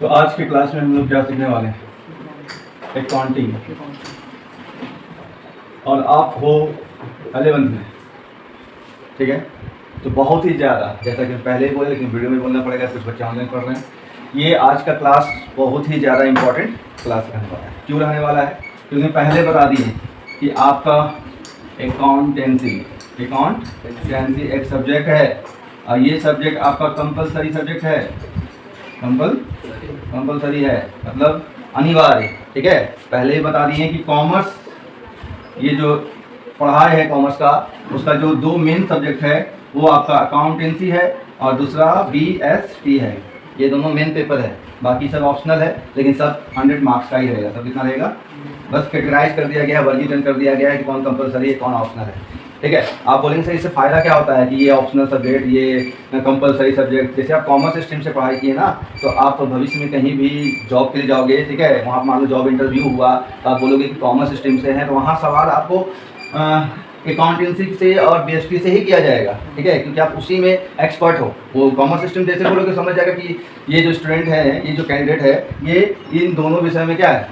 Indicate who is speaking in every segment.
Speaker 1: तो आज की क्लास में हम लोग क्या सीखने वाले हैं? अकाउंटिंग। और आप हो 11th में, ठीक है। तो बहुत ही ज़्यादा, जैसा कि पहले ही बोले लेकिन वीडियो में बोलना पड़ेगा, कुछ बच्चे ऑनलाइन पढ़ रहे हैं। ये आज का क्लास बहुत ही ज़्यादा इम्पोर्टेंट क्लास रहने वाला है। क्यों रहने वाला है? क्योंकि पहले बता दिए कि आपका अकाउंटेंसी एक सब्जेक्ट है और ये सब्जेक्ट आपका कंपलसरी सब्जेक्ट है। कंपलसरी है मतलब अनिवार्य, ठीक है। पहले ही बता दिए कि कॉमर्स, ये जो पढ़ाई है कॉमर्स का, उसका जो दो मेन सब्जेक्ट है वो आपका अकाउंटेंसी है और दूसरा BST है। ये दोनों मेन पेपर है, बाकी सब ऑप्शनल है, लेकिन सब 100 मार्क्स का ही रहेगा। सब कितना रहेगा? बस कैटेगराइज कर दिया गया है, वर्गीकरण कर दिया गया है कि कौन कंपलसरी है कौन ऑप्शनल है, ठीक है। आप बोलेंगे सर इससे फ़ायदा क्या होता है कि ये ऑप्शनल सब्जेक्ट, ये कंपलसरी सब्जेक्ट। जैसे आप कॉमर्स स्ट्रीम से पढ़ाई किए ना, तो आप भविष्य में कहीं भी जॉब के लिए जाओगे, ठीक है, वहाँ मान लो जॉब इंटरव्यू हुआ तो आप बोलोगे कि कॉमर्स स्ट्रीम से हैं, तो वहाँ सवाल आपको अकाउंटेंसी से और BST से ही किया जाएगा, ठीक है, क्योंकि आप उसी में एक्सपर्ट हो। वो कॉमर्स स्ट्रीम जैसे बोलोगे समझ जाएगा कि ये जो स्टूडेंट है, ये जो कैंडिडेट है, ये इन दोनों विषय में क्या है,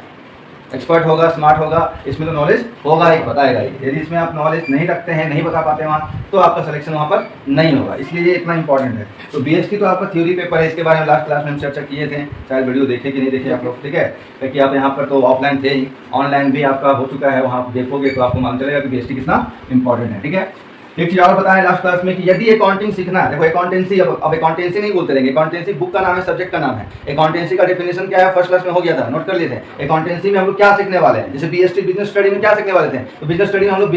Speaker 1: एक्सपर्ट होगा, स्मार्ट होगा, इसमें तो नॉलेज होगा ही, बताएगा ही। यदि इसमें आप नॉलेज नहीं रखते हैं, नहीं बता पाते वहाँ, तो आपका सिलेक्शन वहाँ पर नहीं होगा। इसलिए ये इतना इंपॉर्टेंट है। तो BST तो आपका थ्योरी पेपर है, इसके बारे में लास्ट क्लास में हम चर्चा किए थे, शायद वीडियो देखे कि नहीं देखे आप लोग, ठीक है। क्योंकि आप यहाँ पर तो ऑफलाइन थे ही, ऑनलाइन भी आपका हो चुका है, वहाँ आप देखोगे तो आपको मालूम चलेगा कि BST कितना इंपॉर्टेंट है, ठीक है। एक चीज़ और बताया लास्ट क्लास में कि यदि अकाउंटिंग सीखना है, देखो अकाउंटेंसी, अब अकाउंटेंसी नहीं बोलते रहेंगे, अकाउंटेंसी बुक का नाम है, सब्जेक्ट का नाम है। अकाउंटेंसी का डेफिनेशन क्या है, फर्स्ट क्लास में हो गया था, नोट कर लिए थे। अकाउंटेंसी में हम लोग क्या सीखने वाले हैं, जैसे BST बिजनेस स्टडी में क्या सीखने वाले थे, तो बिजनेस स्टडी में हम लोग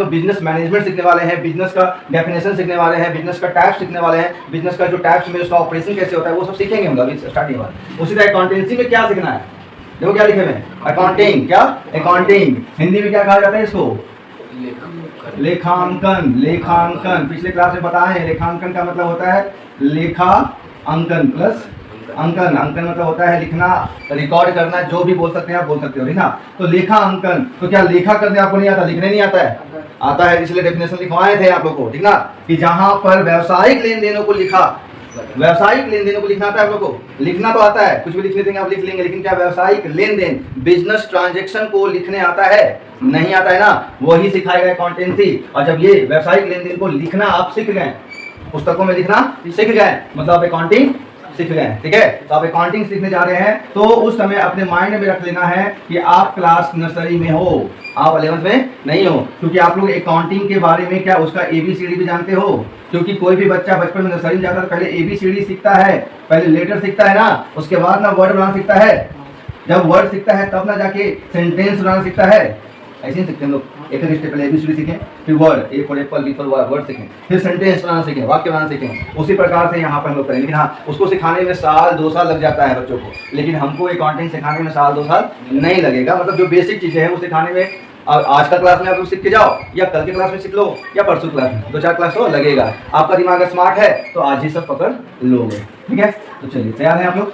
Speaker 1: बिजनेस मैनेजमेंट सीखने वाले हैं, बिजनेस का डेफिनेशन सीखने वाले हैं, बिजनेस का टाइप सीखने वाले हैं, बिजनेस का जो टाइप्स में उसका ऑपरेशन कैसे होता है वो सब सीखेंगे हम लोग स्टार्टिंग में। उसी तरह अकाउंटेंसी में क्या सीखना है, देखो क्या लिखे हुए, अकाउंटिंग। क्या अकाउंटिंग हिंदी में क्या कहा जाता है इसको? लेखांकन। पिछले क्लास में बताया है, लेखांकन का मतलब होता है लेखा अंकन प्लस अंकन मतलब होता है लिखना, रिकॉर्ड करना, जो भी बोल सकते हैं आप बोल सकते हो, ठीक ना। तो लेखा अंकन, तो क्या लेखा करने आपको नहीं आता, लिखने नहीं आता है? आता है, इसलिए डेफिनेशन लिखवाए थे आप लोग को, ठीक ना, कि जहां पर व्यावसायिक लेन देनों को लिखना आता है आप लोग को। लिखना तो आता है, कुछ भी लिखने देंगे आप लिख लेंगे, लेकिन क्या व्यावसायिक लेन देन, बिजनेस ट्रांजैक्शन को लिखने आता है? नहीं आता है ना, वही सिखाएगा अकाउंटेंसी। और जब ये व्यावसायिक लेन देन को लिखना आप सीख गए, पुस्तकों में लिखना सीख गए, मतलब अकाउंटिंग सीख गए, ठीक है। तो आप अकाउंटिंग सीखने जा रहे हैं, तो उस समय अपने माइंड में रख लेना है कि आप क्लास नर्सरी में हो, आप 11th में नहीं हो, क्योंकि आप लोग अकाउंटिंग के बारे में क्या उसका ABCD भी जानते हो। क्योंकि कोई भी बच्चा बचपन में नर्सरी में जाकर पहले ABCD सीखता है, पहले लेटर सीखता है ना, उसके बाद ना वर्ड बनाना सीखता है। जब वर्ड सीखता है तब ना जाके सेंटेंस बनाना सीखता है। ऐसे ही सीखते हैं लोग, एक स्टेप पहले ABCD सीखें, फिर word, A for Apple, B for word सीखें, फिर सेंटेंस बनाना सीखें, वाक्य बनाना सीखें। उसी प्रकार से यहाँ पर हम लोग करेंगे। लेकिन हाँ, उसको सिखाने में साल 2 साल लग जाता है बच्चों को, लेकिन हमको अकाउंटिंग सिखाने में साल 2 साल नहीं लगेगा। मतलब जो बेसिक चीज़ें हैं वो सिखाने में आज का क्लास में आप लोग सीख के जाओ, या कल के क्लास में सीख लो, या परसों क्लास में, 2-4 क्लास तो लगेगा। आपका दिमाग स्मार्ट है तो आज ही सब पकड़ लोगे, ठीक है। तो चलिए, तैयार हैं आप लोग?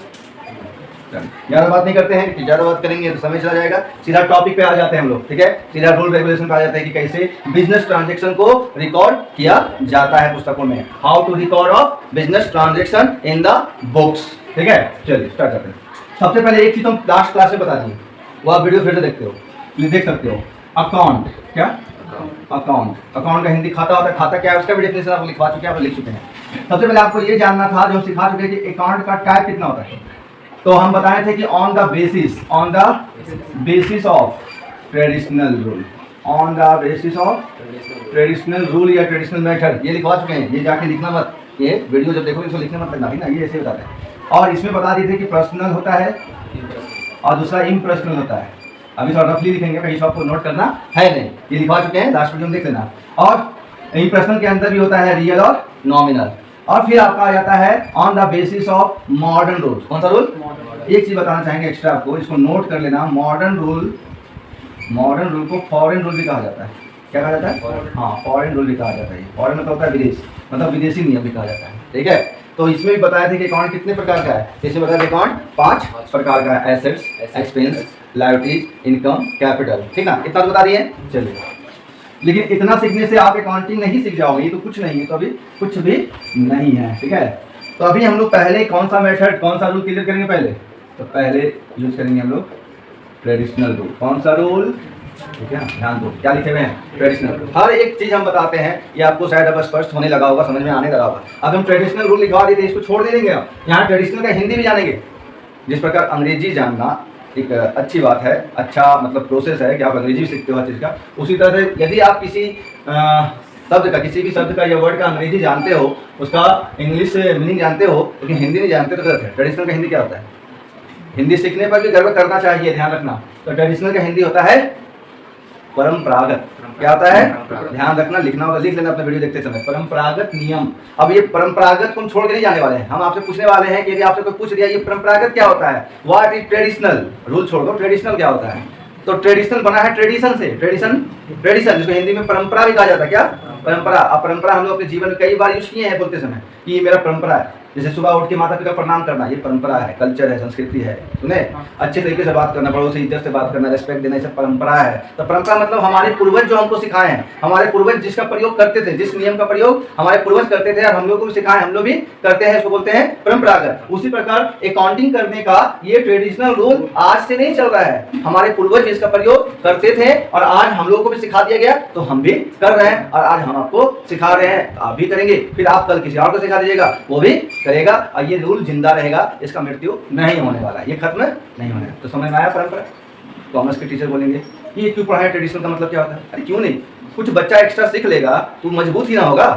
Speaker 1: ज़्यादा बात नहीं करते हैं, ज़्यादा बात करेंगे तो समय चला जाएगा। सीधा टॉपिक पे आ जाते हैं हम लोग, ठीक है। सीधा रूल रेगुलेशन पे आ जाते हैं कि कैसे बिजनेस ट्रांजैक्शन को रिकॉर्ड किया जाता है पुस्तकों में। How to record of business transaction in the books, ठीक है। चलिए स्टार्ट करते हैं। सबसे पहले एक चीज़ हम लास्ट क्लास में बता दिए, वो आप वीडियो फिर से देखते हो, देख सकते हो। अकाउंट, क्या अकाउंट का हिंदी खाता होता है। खाता क्या है उसका भी डेफिनेशन आप लिखवा चुके हैं, आप लिख चुके हैं। सबसे पहले आपको ये जानना था, जो हम सिखा चुके हैं कि अकाउंट का टाइप कितना होता है। तो हम बताए थे कि on the basis of traditional rule, या ट्रेडिशनल मेथड, ये लिखवा चुके हैं। ये जाके लिखना मत, ये वीडियो जब देखोगे इसको लिखना मत लगना, ना ये ऐसे बताते हैं। और इसमें बता दिए थे कि पर्सनल होता है और दूसरा इम्पर्सनल होता है। अभी थोड़ा रफली लिखेंगे, कहीं आपको नोट करना है नहीं, ये लिखवा चुके हैं, लास्ट वीडियो में देख लेना। और इम्पर्सनल के अंदर भी होता है रियल और नॉमिनल। और फिर आपका आ जाता है on the basis of modern rule. कौन सा रूल? एक चीज बताना चाहेंगे एक्स्ट्रा आपको, इसको नोट कर लेना। मॉडर्न रूल को फॉरेन रूल भी कहा जाता है। क्या कहा जाता है? हाँ, फॉरेन रूल भी कहा जाता है। फॉरेन मतलब होता है विदेश, मतलब विदेशी नियम भी कहा जाता है, ठीक है। तो इसमें भी बताया था कि अकाउंट कितने प्रकार का है। इसमें बताया था अकाउंट 5 प्रकार का है, assets, expense, liabilities, income, capital, ठीक ना। इतना तो बता दिए। चलिए, लेकिन इतना सीखने से आप अकाउंटिंग नहीं सीख जाओगे, ये तो कुछ नहीं है, तो अभी कुछ भी नहीं है, ठीक है। तो अभी हम लोग पहले कौन सा मेथड, कौन सा रूल क्लियर करेंगे पहले? तो पहले यूज करेंगे हम लोग ट्रेडिशनल रूल। कौन सा रूल? ठीक है, ध्यान दो क्या लिखे हुए हैं, ट्रेडिशनल रूल। हर एक चीज हम बताते हैं, ये आपको शायद अब स्पष्ट होने लगा होगा, समझ में आने लगा होगा। अब हम ट्रेडिशनल रूल लिखवा देते, इसको छोड़ देंगे हम, यहाँ ट्रेडिशनल का हिंदी भी जानेंगे। जिस प्रकार अंग्रेजी जानना एक अच्छी बात है, अच्छा मतलब प्रोसेस है कि आप अंग्रेजी सीखते हो हर चीज़ का, उसी तरह से यदि आप किसी शब्द का, किसी भी शब्द का या वर्ड का अंग्रेजी जानते हो, उसका इंग्लिश से मीनिंग जानते हो, लेकिन हिंदी नहीं जानते तो गलत है। ट्रेडिशनल का हिंदी क्या होता है? हिंदी सीखने पर भी गर्व करना चाहिए, ध्यान रखना। तो ट्रेडिशनल का हिंदी होता है परंपरागत। क्या होता है? ध्यान रखना, लिखना होगा, लिख लेना अपने वीडियो देखते समय। परंपरागत नियम। अब ये परंपरागत को हम छोड़ के नहीं जाने वाले हैं, हम आपसे पूछने वाले हैं कि यदि आपसे कोई पूछ दिया ये परंपरागत क्या होता है, व्हाट इज ट्रेडिशनल, रूल छोड़ दो, ट्रेडिशनल क्या होता है? तो ट्रेडिशनल बना है ट्रेडिशन से, ट्रेडिशन जिसको हिंदी में परंपरा भी कहा जाता है। क्या? परंपरा। अब परंपरा हम लोग अपने जीवन में कई बार यूज किए हैं बोलते समय कि ये मेरा परंपरा है। जैसे सुबह उठ के माता पिता को प्रणाम करना, ये परंपरा है, कल्चर है, संस्कृति है। सुने, अच्छे तरीके से बात करना, बड़ों से इज्जत से बात करना, रिस्पेक्ट देना, ये सब परंपरा है। तो परंपरा मतलब हमारे पूर्वज जो हमको सिखाए हैं, हमारे पूर्वज जिसका प्रयोग करते थे, जिस नियम का प्रयोग हमारे पूर्वज करते थे और हम लोग को भी सिखाए, हम लोग भी करते हैं, इसको बोलते हैं परंपरागत। उसी प्रकार अकाउंटिंग करने का ये ट्रेडिशनल रूल आज से नहीं चल रहा है, हमारे पूर्वज इसका प्रयोग करते थे और आज हम लोग को भी सिखा दिया गया, तो हम भी कर रहे हैं और आज हम आपको सिखा रहे हैं, आप भी करेंगे, फिर आप कल किसी और को सिखा दीजिएगा, वो भी करेगा और ये रूल जिंदा रहेगा, इसका मृत्यु नहीं होने वाला है, ये खत्म नहीं होने वाला। तो समझ में आया परंपरा? कॉमर्स के टीचर बोलेंगे ये क्यों पढ़ाया, ट्रेडिशनल का मतलब क्या होता है? अरे क्यों नहीं, कुछ बच्चा एक्स्ट्रा सीख लेगा तो मजबूत ही ना होगा।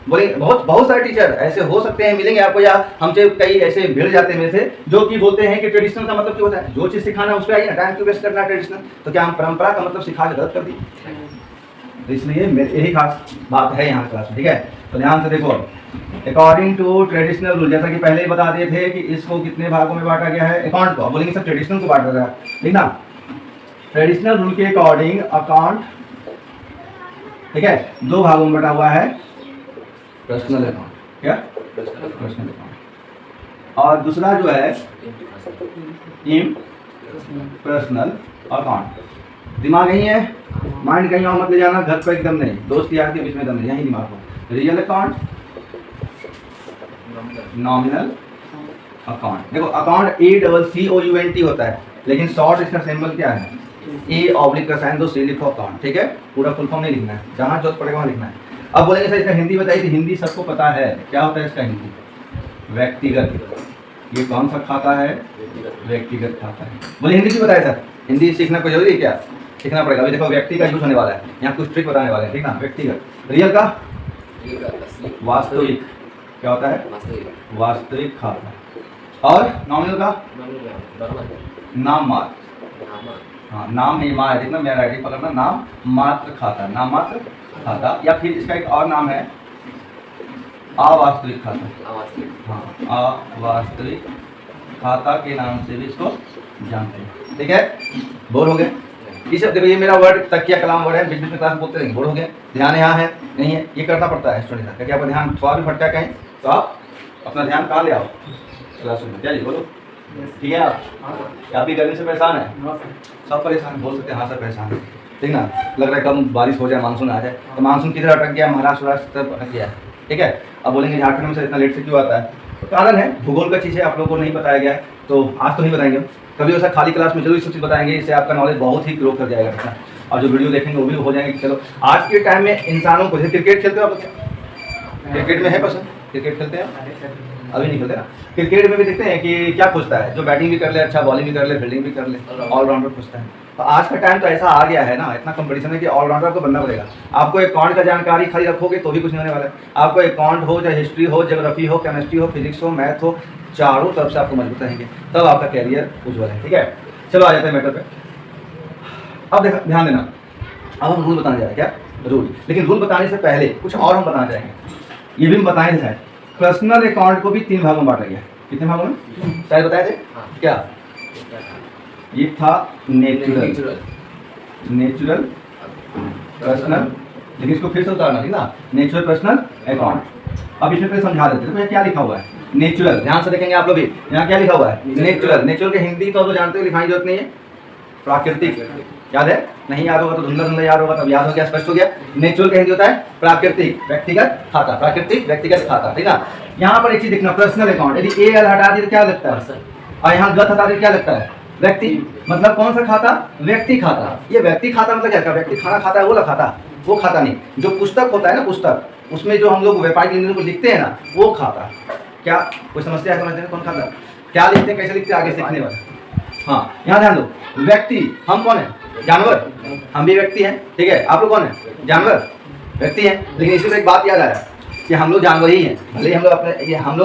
Speaker 1: बोलेंगे बहुत सारे टीचर ऐसे हो सकते हैं, मिलेंगे आपको, या हमसे कई ऐसे भिड़ जाते हैं मेरे से जो कि बोलते हैं कि ट्रेडिशनल का मतलब क्या होता है, जो चीज़ सिखाना उस पर आइए ना, टाइम क्यों वेस्ट करना है ट्रेडिशनल। तो क्या हम परंपरा का मतलब सिखा के गलत कर दी? तो इसलिए यही खास बात है यहाँ क्लास में, ठीक है। तो ध्यान से देखो, अकॉर्डिंग टू ट्रेडिशनल रूल, जैसा कि पहले ही बता दिए थे कि इसको कितने भागों में बांटा गया है, अकाउंट को बोलेंगे सर ट्रेडिशनल को बांटा गया है, ठीक ना। ट्रेडिशनल रूल के अकॉर्डिंग अकाउंट, ठीक है, दो भागों में बटा हुआ है, पर्सनल अकाउंट, क्या पर्सनल अकाउंट, और दूसरा जो है पर्सनल अकाउंट। दिमाग यही है, माइंड कहीं और मत ले जाना, घर पर एकदम नहीं, दोस्त यार के बीच में एकदम नहीं, यही दिमाग हो। Real account, nominal account. देखो अकाउंट ACCOUNT होता है, लेकिन शॉर्ट इसका सिंबल क्या है, ए ऑब्लिक का साइन दो, सी लिखो अकाउंट, ठीक है। पूरा फुल फॉर्म नहीं लिखना है, जहाँ जरूरत पड़ेगा वहाँ लिखना है। अब बोलेंगे सर इसका हिंदी बताइए, तो हिंदी सबको पता है, क्या होता है इसका हिंदी, व्यक्तिगत। ये कौन सा खाता है, व्यक्तिगत खाता है। बोले हिंदी क्यों बताए सर, हिंदी सीखना कोई जरूरी है क्या? सीखना पड़ेगा। अभी देखो व्यक्ति का यूज होने वाला है, यहाँ कुछ ट्रिक बताने वाले हैं, ठीक ना। व्यक्तिगत। रियल का वास्तविक, क्या होता है, वास्तविक खाता। और नॉमिनल का नाम मात्र, हाँ नाम ही माँ है, देखना मेरा राइटिंग पकड़ना, नाम मात्र खाता, नाम मात्र खाता। या फिर इसका एक और नाम है अवास्तविक खाता, हाँ अवास्तविक खाता के नाम से भी इसको जानते हैं, ठीक है। बोर हो गए? इसे देखो ये मेरा वर्ड तकिया कलाम वर्ड है, बीच बीच में क्लास बोलते रहेंगे, बोर हो गए? ध्यान यहाँ है नहीं है, ये करना पड़ता है स्टूडेंट का, क्योंकि आपका ध्यान थोड़ा भी भटका कहीं तो आप अपना ध्यान कहाँ ले आओ, क्लासरूम में। क्या जी बोलो, ठीक है। आप भी गर्मी से परेशान है, सब परेशान, बोल सकते हैं हाँ सर परेशान है, ठीक ना। लग रहा है कम बारिश हो जाए, मानसून आ जाए, तो मानसून किधर अटक गया, महाराष्ट्र तक अटक गया, ठीक है। अब बोलेंगे झारखंड में से इतना लेट से क्यों आता है, तो कारण है भूगोल का चीज़ है, आप लोगों को नहीं बताया गया है, तो आज तो नहीं बताएंगे, कभी ऐसा खाली क्लास में जरूर सब चीज़ बताएंगे, इससे आपका नॉलेज बहुत ही ग्रो कर जाएगा, और जो वीडियो देखेंगे वो भी हो जाएंगे। चलो आज के टाइम में इंसानों को, जैसे क्रिकेट खेलते हो आप, क्रिकेट में है पसंद, क्रिकेट खेलते हैं अभी नहीं खेलते ना। क्रिकेट में भी देखते हैं कि क्या पूछता है, जो बैटिंग भी कर ले, अच्छा बॉलिंग भी कर ले, फील्डिंग भी कर ले, ऑलराउंडर पूछता है। तो आज का टाइम तो ऐसा आ गया है ना, इतना कंपटीशन है कि ऑलराउंडर को बनना पड़ेगा। आपको अकाउंट का जानकारी खाली रखोगे तो भी कुछ नहीं होने वाला है। आपको अकाउंट हो, चाहे हिस्ट्री हो, ज्योग्राफी हो, केमिस्ट्री हो, फिजिक्स हो, मैथ हो, चारों तरफ से आपको मजबूत रहेंगे, तब आपका कैरियर उज्जवल है, ठीक है। चलो आ जाते हैं मैटर पे। अब देखा, ध्यान देना, अब हम रूल बताने जा रहे हैं, क्या रूल। लेकिन रूल बताने से पहले कुछ और हम बताना चाहेंगे, ये भी हम बताएंगे शायद। पर्सनल अकाउंट को भी 3 भागों में बांटा गया, कितने भागों में शायद बताए थे, क्या? ये था नेचुरल, पर्सनल, लेकिन इसको फिर से उतारना, ठीक ना, नेचुरल पर्सनल अकाउंट। अब इसमें फिर समझा देते हैं, तो क्या लिखा हुआ है, नेचुरल, ध्यान से देखेंगे आप लोग भी, यहाँ क्या लिखा हुआ है, नेचुरल। नेचुरल के हिंदी तो जानते हो, लिखाने की जरूरत नहीं है, प्राकृतिक, याद है? नहीं याद होगा तो धुंधला धुंधला याद होगा, तब याद हो गया, स्पष्ट हो गया। नेचुरल का हिंदी होता है प्राकृतिक व्यक्तिगत खाता, प्राकृतिक व्यक्तिगत खाता, ठीक ना। यहाँ पर एक चीज देखना, पर्सनल अकाउंट, यदि ए एल हटा दिए तो क्या लगता है, और यहाँ गत हटा दिए क्या लगता है, व्यक्ति। मतलब कौन सा खाता, व्यक्ति खाता। ये व्यक्ति खाता मतलब क्या, व्यक्ति खाना खाता है वो वाला खाता, वो खाता नहीं। जो पुस्तक होता है ना, पुस्तक, उसमें जो हम लोग व्यापारिक लेनदेन को लिखते हैं ना, वो खाता। क्या कोई समस्या है, समझते हैं कौन खाता, क्या लिखते हैं, कैसे लिखते हैं, आगे सीखने वाले। हाँ, यहाँ ध्यान दो, व्यक्ति, हम कौन है, जानवर, हम भी व्यक्ति हैं, ठीक है। आप लोग कौन है, जानवर, व्यक्ति हैं। लेकिन इसमें एक बात याद आया कि हम लोग जानवर ही हैं, भले हम लोग अपने, ये हम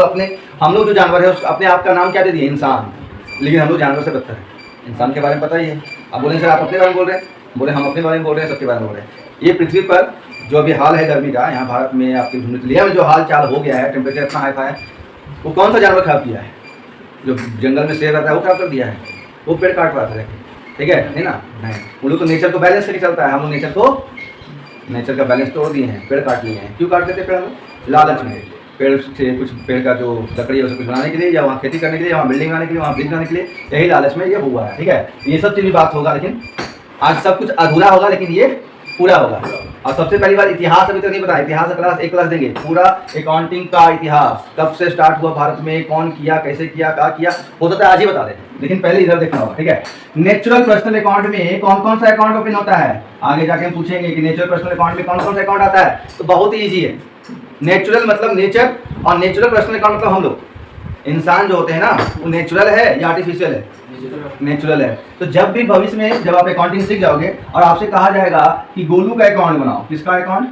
Speaker 1: लोग जो जानवर है अपने आप का नाम क्या दे दिए, इंसान। लेकिन हम लोग जानवर से बदतर है। इंसान के बारे में पता ही है। अब बोले सर आप अपने बारे में बोल रहे हैं, बोले हम अपने बारे में बोल रहे हैं, सबके बारे में बोल रहे हैं। ये पृथ्वी पर जो अभी हाल है गर्मी का, यहाँ भारत में आपकी दुनिया में जो हाल चाल हो गया है, टेम्परेचर इतना हाई है, वो कौन सा जानवर खराब किया है, जो जंगल में शेर रहता है वो खराब कर दिया है, वो पेड़ काट रहा था, ठीक है, नहीं ना, नहीं। वो लोग तो नेचर को बैलेंस करके चलता है, हम लोग नेचर का बैलेंस तोड़ दिए हैं, पेड़ काट लिए हैं। क्यों काट देते पेड़, हम लोग लालच में, पेड़ से कुछ पेड़ का जो लकड़ी है उसे कुछ बनाने के लिए, या वहाँ खेती करने के लिए, वहाँ बिल्डिंग बनाने के लिए, वहाँ ब्रिज बनाने के लिए, यही लालच में ये हुआ है, ठीक है। ये सब चीज़ भी बात होगा, लेकिन आज सब कुछ अधूरा होगा, लेकिन ये पूरा होगा। और सबसे पहली बार इतिहास अभी तक नहीं पता, इतिहास क्लास एक क्लास देंगे, पूरा अकाउंटिंग का इतिहास, कब से स्टार्ट हुआ भारत में, कौन किया, कैसे किया, क्या किया, हो सकता है आज ही बता दें, लेकिन पहले इधर देखना होगा, ठीक है। नेचुरल पर्सनल अकाउंट में कौन कौन सा अकाउंट ओपन होता है, आगे जाके हम पूछेंगे कि नेचुरल पर्सनल अकाउंट में कौन कौन सा अकाउंट आता है। तो बहुत ही ईजी है। नेचुरल मतलब नेचर, और नेचुरल पर्सनल अकाउंट मतलब हम लोग इंसान जो होते हैं ना, वो नेचुरल है या आर्टिफिशियल है, नेचुरल है। तो जब भी भविष्य में जब आप अकाउंटिंग सीख जाओगे और आपसे कहा जाएगा कि गोलू का अकाउंट बनाओ, किसका अकाउंट,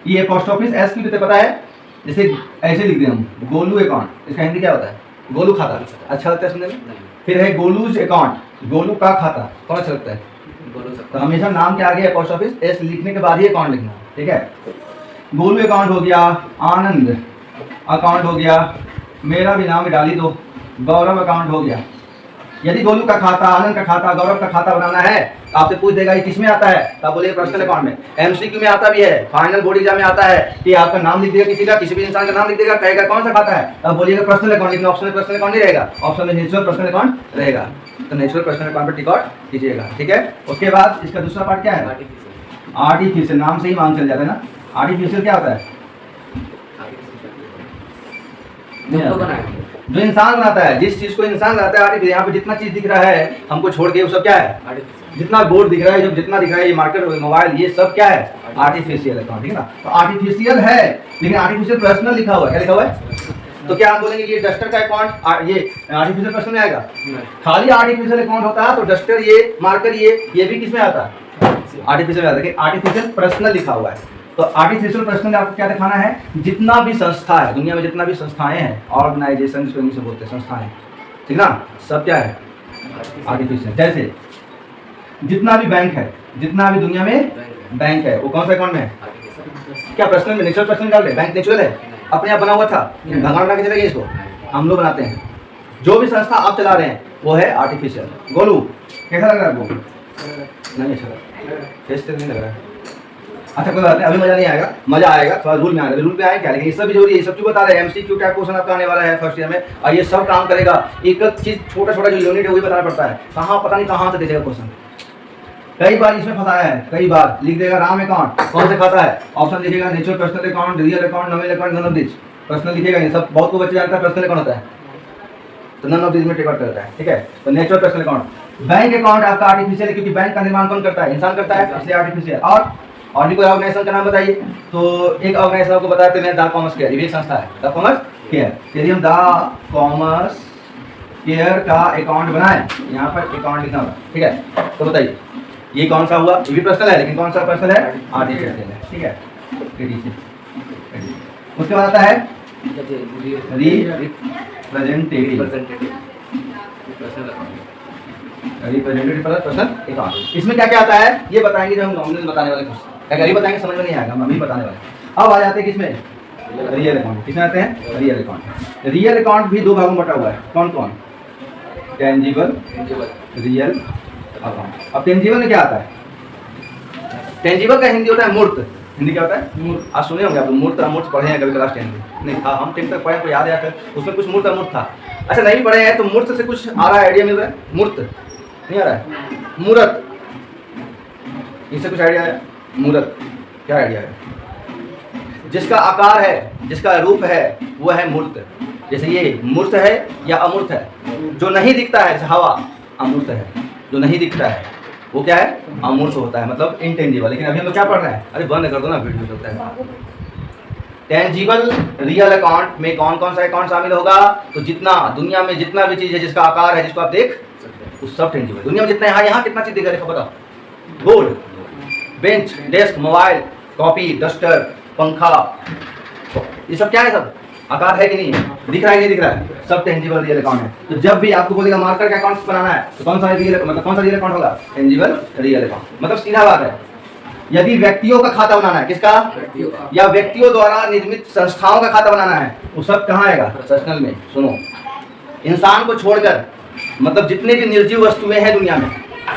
Speaker 1: ये पोस्ट ऑफिस एस क्यों देते पता है, जैसे ऐसे लिख दें हम गोलू अकाउंट, इसका हिंदी क्या होता है, गोलू खाता। अच्छा लगता है सुनने में। फिर है गोलूज अकाउंट, गोलू का खाता, कौन अच्छा लगता है। तो हमेशा नाम के आगे पोस्ट ऑफिस एस लिखने के बाद ही अकाउंट लिखना, ठीक है। गोलू अकाउंट हो गया, आनंद अकाउंट हो गया, मेरा भी नाम डाली दो, गौरव अकाउंट हो गया। यदि गोलू का खाता, आनंद का खाता, गौरव का खाता बनाना है तो आपसे पूछ देगा ये किस में आता है, तो आप बोलिए पर्सनल अकाउंट में। एमसीक्यू में आता भी है, फाइनल बोर्ड एग्जाम में आता है कि आपका नाम लिख देगा, किसी भी इंसान का नाम लिख देगा, कहेगा कौन सा खाता है, तब बोलिएगा पर्सनल अकाउंट। लेकिन ऑप्शन में पर्सनल अकाउंट नहीं रहेगा, ऑप्शन में नेचुरल पर्सनल अकाउंट रहेगा। तो नेचुरल पर्सनल अकाउंट पर टिक आउट कीजिएगा, ठीक है। उसके बाद इसका दूसरा पार्ट क्या है, आर्टिफिशियल। नाम से ही मान चल जाता है ना, आर्टिफिशियल क्या होता है, जो इंसान बनाता है, जिस चीज को इंसान बनाता है आर्टिफिशियल। यहाँ पे जितना चीज दिख रहा है हमको छोड़ के वो सब क्या है, जितना बोर्ड दिख रहा है, जो जितना दिख रहा है, ये मार्केट, मोबाइल, ये सब क्या है, आर्टिफिशियल अकाउंट, ठीक है ना। तो आर्टिफिशियल है, लेकिन आर्टिफिशियल पर्सनल लिखा हुआ है, क्या लिखा हुआ है। तो क्या हम बोलेंगे कि ये डस्टर का अकाउंट ये आर्टिफिशियल पर्सनल में आएगा, खाली आर्टिफिशियल अकाउंट होता है तो डस्टर, ये मार्कर, ये भी किस में आता है, आर्टिफिशियल में आता है। आर्टिफिशियल पर्सनल लिखा हुआ है। तो आर्टिफिशियल पर्सनल आपको क्या दिखाना है, जितना भी संस्था है दुनिया में, जितना भी संस्थाएं हैं, ऑर्गेनाइजेशन जिसको इंग्लिश में बोलते हैं, संस्थाएं, ठीक ना, सब क्या है, आर्टिफिशियल। जैसे जितना भी बैंक है, जितना भी दुनिया में बैंक है, वो कौन सा अकाउंट में है, क्या पर्सनल में, नेचुरल पर्सनल डाल रहे, बैंक नेचुरल है, अपने आप बना हुआ था, भगवान बना के चलेंगे इसको, हम लोग बनाते हैं। जो भी संस्था आप चला रहे हैं वो है आर्टिफिशियल। गोलू कैसा लग रहा है आपको, नहीं अच्छा लग रहा, फेस से नहीं लग रहा है, अच्छा कोई बात नहीं, अभी मजा नहीं आएगा, मजा आएगा थोड़ा रूल में आएगा, रूल में आए क्या, लेकिन ये सब भी जरूरी है, ये सब क्यों बता रहे हैं, एमसीक्यू टाइप क्वेश्चन आपका आने वाला है फर्स्ट ईयर में, और ये सब काम करेगा। एक चीज छोटा छोटा जो यूनिट है वही बताना पड़ता है, कहाँ पता नहीं कहाँ से दे देगा क्वेश्चन। कई बार इसमें फंसाया है, कई बार लिख देगा राम अकाउंट, कौन से खाता है, ऑप्शन लिखेगा natural personal account, real account, nominal account, none of this. Personal लिखेगा ये सब, बहुत को बच्चे जानता है पर्सनल अकाउंट होता है, तो नन ऑफ दिस में टिक आउट करता है, ठीक है। तो natural personal account. Bank account आपका आर्टिफिशियल है, क्योंकि बैंक का निर्माण कौन करता है, इंसान करता है, इसलिए आर्टिफिशियल। और भी कोई ऑर्गेनाइजेशन का नाम बताइए, तो एक ऑर्गेनाइजेशन आपको बताया तो मैं द कॉमर्स केयर, ये संस्था है द कॉमर्स केयर। यदि हम द कॉमर्स केयर का अकाउंट बनाए, यहाँ पर अकाउंट लिखना होगा, ठीक है। तो बताइए ये कौन सा हुआ, ये भी पर्सनल है, लेकिन कौन सा पर्सनल है, आर्टिफिशियल है, ठीक है। उसके बाद आता है रिप्रेजेंटेटिव पर्सन अकाउंट। इसमें क्या क्या आता है ये बताएंगे जब हम नॉमिनल बताने वाले क्वेश्चन, अगर ये बताएंगे समझ में नहीं आएगा, हम अभी बताने वाले। अब आ जाते हैं किसमें, रियल अकाउंट। किसमें आते हैं, रियल अकाउंट। रियल अकाउंट भी दो भागों में बटा हुआ है, कौन कौन, टेंजिबल, रियल अकाउंट। अब टेंजिबल में क्या आता है, टेंजिबल का हिंदी होता है मूर्त। हिंदी क्या होता है, मूर्त। आज सुने होंगे आप मूर्त अमूर्त पढ़े हैं कभी क्लास 10 में, नहीं था, हम 10 तक पढ़े तो याद है, उसमें कुछ मूर्त अमूर्त था। अच्छा नहीं पढ़े हैं तो मूर्त से कुछ आ रहा है, आइडिया मिल रहा है, मूर्त नहीं आ रहा है, मूर्त, इससे कुछ आइडिया है? मूर्त, क्या आइडिया है? जिसका आकार है, जिसका रूप है, वो है मूर्त। जैसे ये मूर्त है या अमूर्त है? जो नहीं दिखता है, जैसे हवा अमूर्त है, जो नहीं दिखता है वो क्या है? अमूर्त होता है, मतलब इंटेंजिबल। लेकिन अभी हम लोग क्या पढ़ रहे हैं? अरे बंद कर दो ना वीडियो चलता है। टेंजिबल रियल अकाउंट में कौन कौन सा अकाउंट शामिल होगा? तो जितना दुनिया में जितना भी चीज़ है जिसका आकार है, जिसको आप देख सकते हैं, सब टेंजिबल। दुनिया में जितना यहाँ कितना चीज़ दिखा, देखो बताओ। Board, bench, desk, mobile, copy, duster, पंखा, ये सब क्या है? सब आकार है कि नहीं? दिख रहा है कि नहीं दिख रहा है? सब टेंजिबल रियल अकाउंट है। तो जब भी आपको बोलेगा मार्कर का अकाउंट बनाना है तो कौन सा रियल, मतलब कौन सा रियल अकाउंट होगा? Tangible real account. मतलब सीधा बात है, यदि व्यक्तियों का खाता बनाना है, किसका? या व्यक्तियों द्वारा निर्मित संस्थाओं का खाता बनाना है, वो सब कहाँ आएगा? पर्सनल में। सुनो, इंसान को छोड़कर मतलब जितने भी निर्जीव वस्तुएं हैं दुनिया में,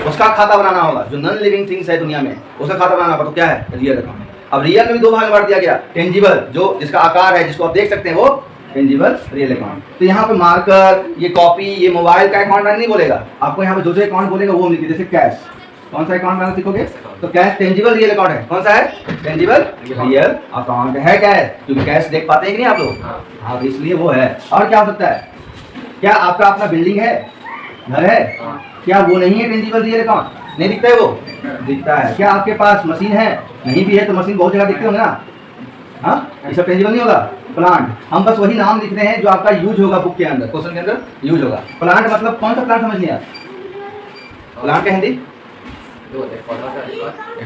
Speaker 1: उसका खाता बनाना होगा। जो नॉन लिविंग थिंग्स है दुनिया में, उसका खाता बनाना होगा। तो क्या है? Real account. अब रियल में भी दो भाग में बांट दिया गया, टेंजिबल जो जिसका आकार है, जिसको आप देख सकते हैं, वो टेंजिबल रियल अकाउंट। तो यहाँ पे मार्कर, ये कॉपी, ये मोबाइल का अकाउंट नहीं बोलेगा आपको। यहाँ पे जो अकाउंट बोलेगा वो लिखिए। जैसे कैश, कौन सा अकाउंट बनाना सीखोगे? तो कैश टेंजिबल रियल अकाउंट है। कौन सा है? टेंजिबल रियल अकाउंट है। कैश, क्योंकि कैश देख पाते हैं कि नहीं आप लोग? हाँ, तो इसलिए वो है। और क्या हो सकता है? क्या आपका अपना बिल्डिंग है, घर है, क्या वो नहीं है टेंजिबल रियल अकाउंट? नहीं दिखता है? वो दिखता है। क्या आपके पास मशीन है? नहीं भी है तो मशीन बहुत जगह दिखते होंगे ना। हाँ, ये सब टेंजिबल नहीं होगा। प्लांट, हम बस वही नाम लिख रहे हैं जो आपका यूज होगा बुक के अंदर, क्वेश्चन के अंदर यूज होगा। प्लांट मतलब कौन सा प्लांट समझ लिया? प्लांट का हिंदी एक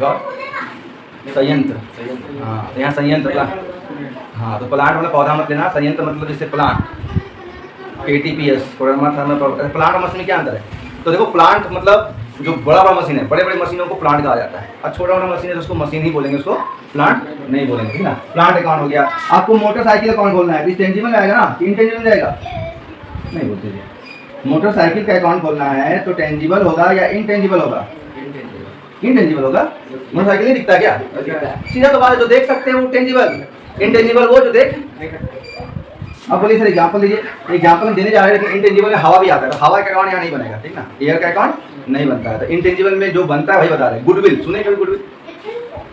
Speaker 1: और संयंत्र। हाँ, तो यहाँ संयंत्र प्लांट। हाँ, तो प्लांट मतलब पौधा मत लेना, संयंत्र मतलब जैसे प्लांट, KTPS, प्लांट और मशीन में क्या अंतर है? तो देखो, प्लांट मतलब जो बड़ा बड़ा मशीन है, बड़े बड़े मशीनों को प्लांट कहा जाता है। और छोटा बड़ा मशीन है तो उसको मशीन ही बोलेंगे, उसको प्लांट नहीं बोलेंगे, ठीक ना। प्लांट अकाउंट हो गया। आपको मोटरसाइकिल अकाउंट खोलना है, टेंजिबल आएगा ना, इनटेंजिबल जाएगा? नहीं बोलते जी। मोटरसाइकिल का अकाउंट खोलना है तो टेंजिबल होगा या इनटेंजिबल होगा? इनटेंजिबल होगा। मोटरसाइकिल नहीं दिखता क्या? सीधा तो बात है, जो देख सकते हैं वो टेंजिबल, इनटेंजिबल वो जो देख। अब बोलिए सर एग्जाम्पल लीजिए। एग्जाम्पल हम देने जा रहे हैं, लेकिन इनटेंजिबल में हवा भी आता है, तो हवा का अकाउंट यहाँ नहीं बनेगा, ठीक ना। एयर का अकाउंट नहीं बनता है। तो इनटेंजिबल में जो बनता है वही बता रहे हैं। गुडविल सुने कभी? गुडविल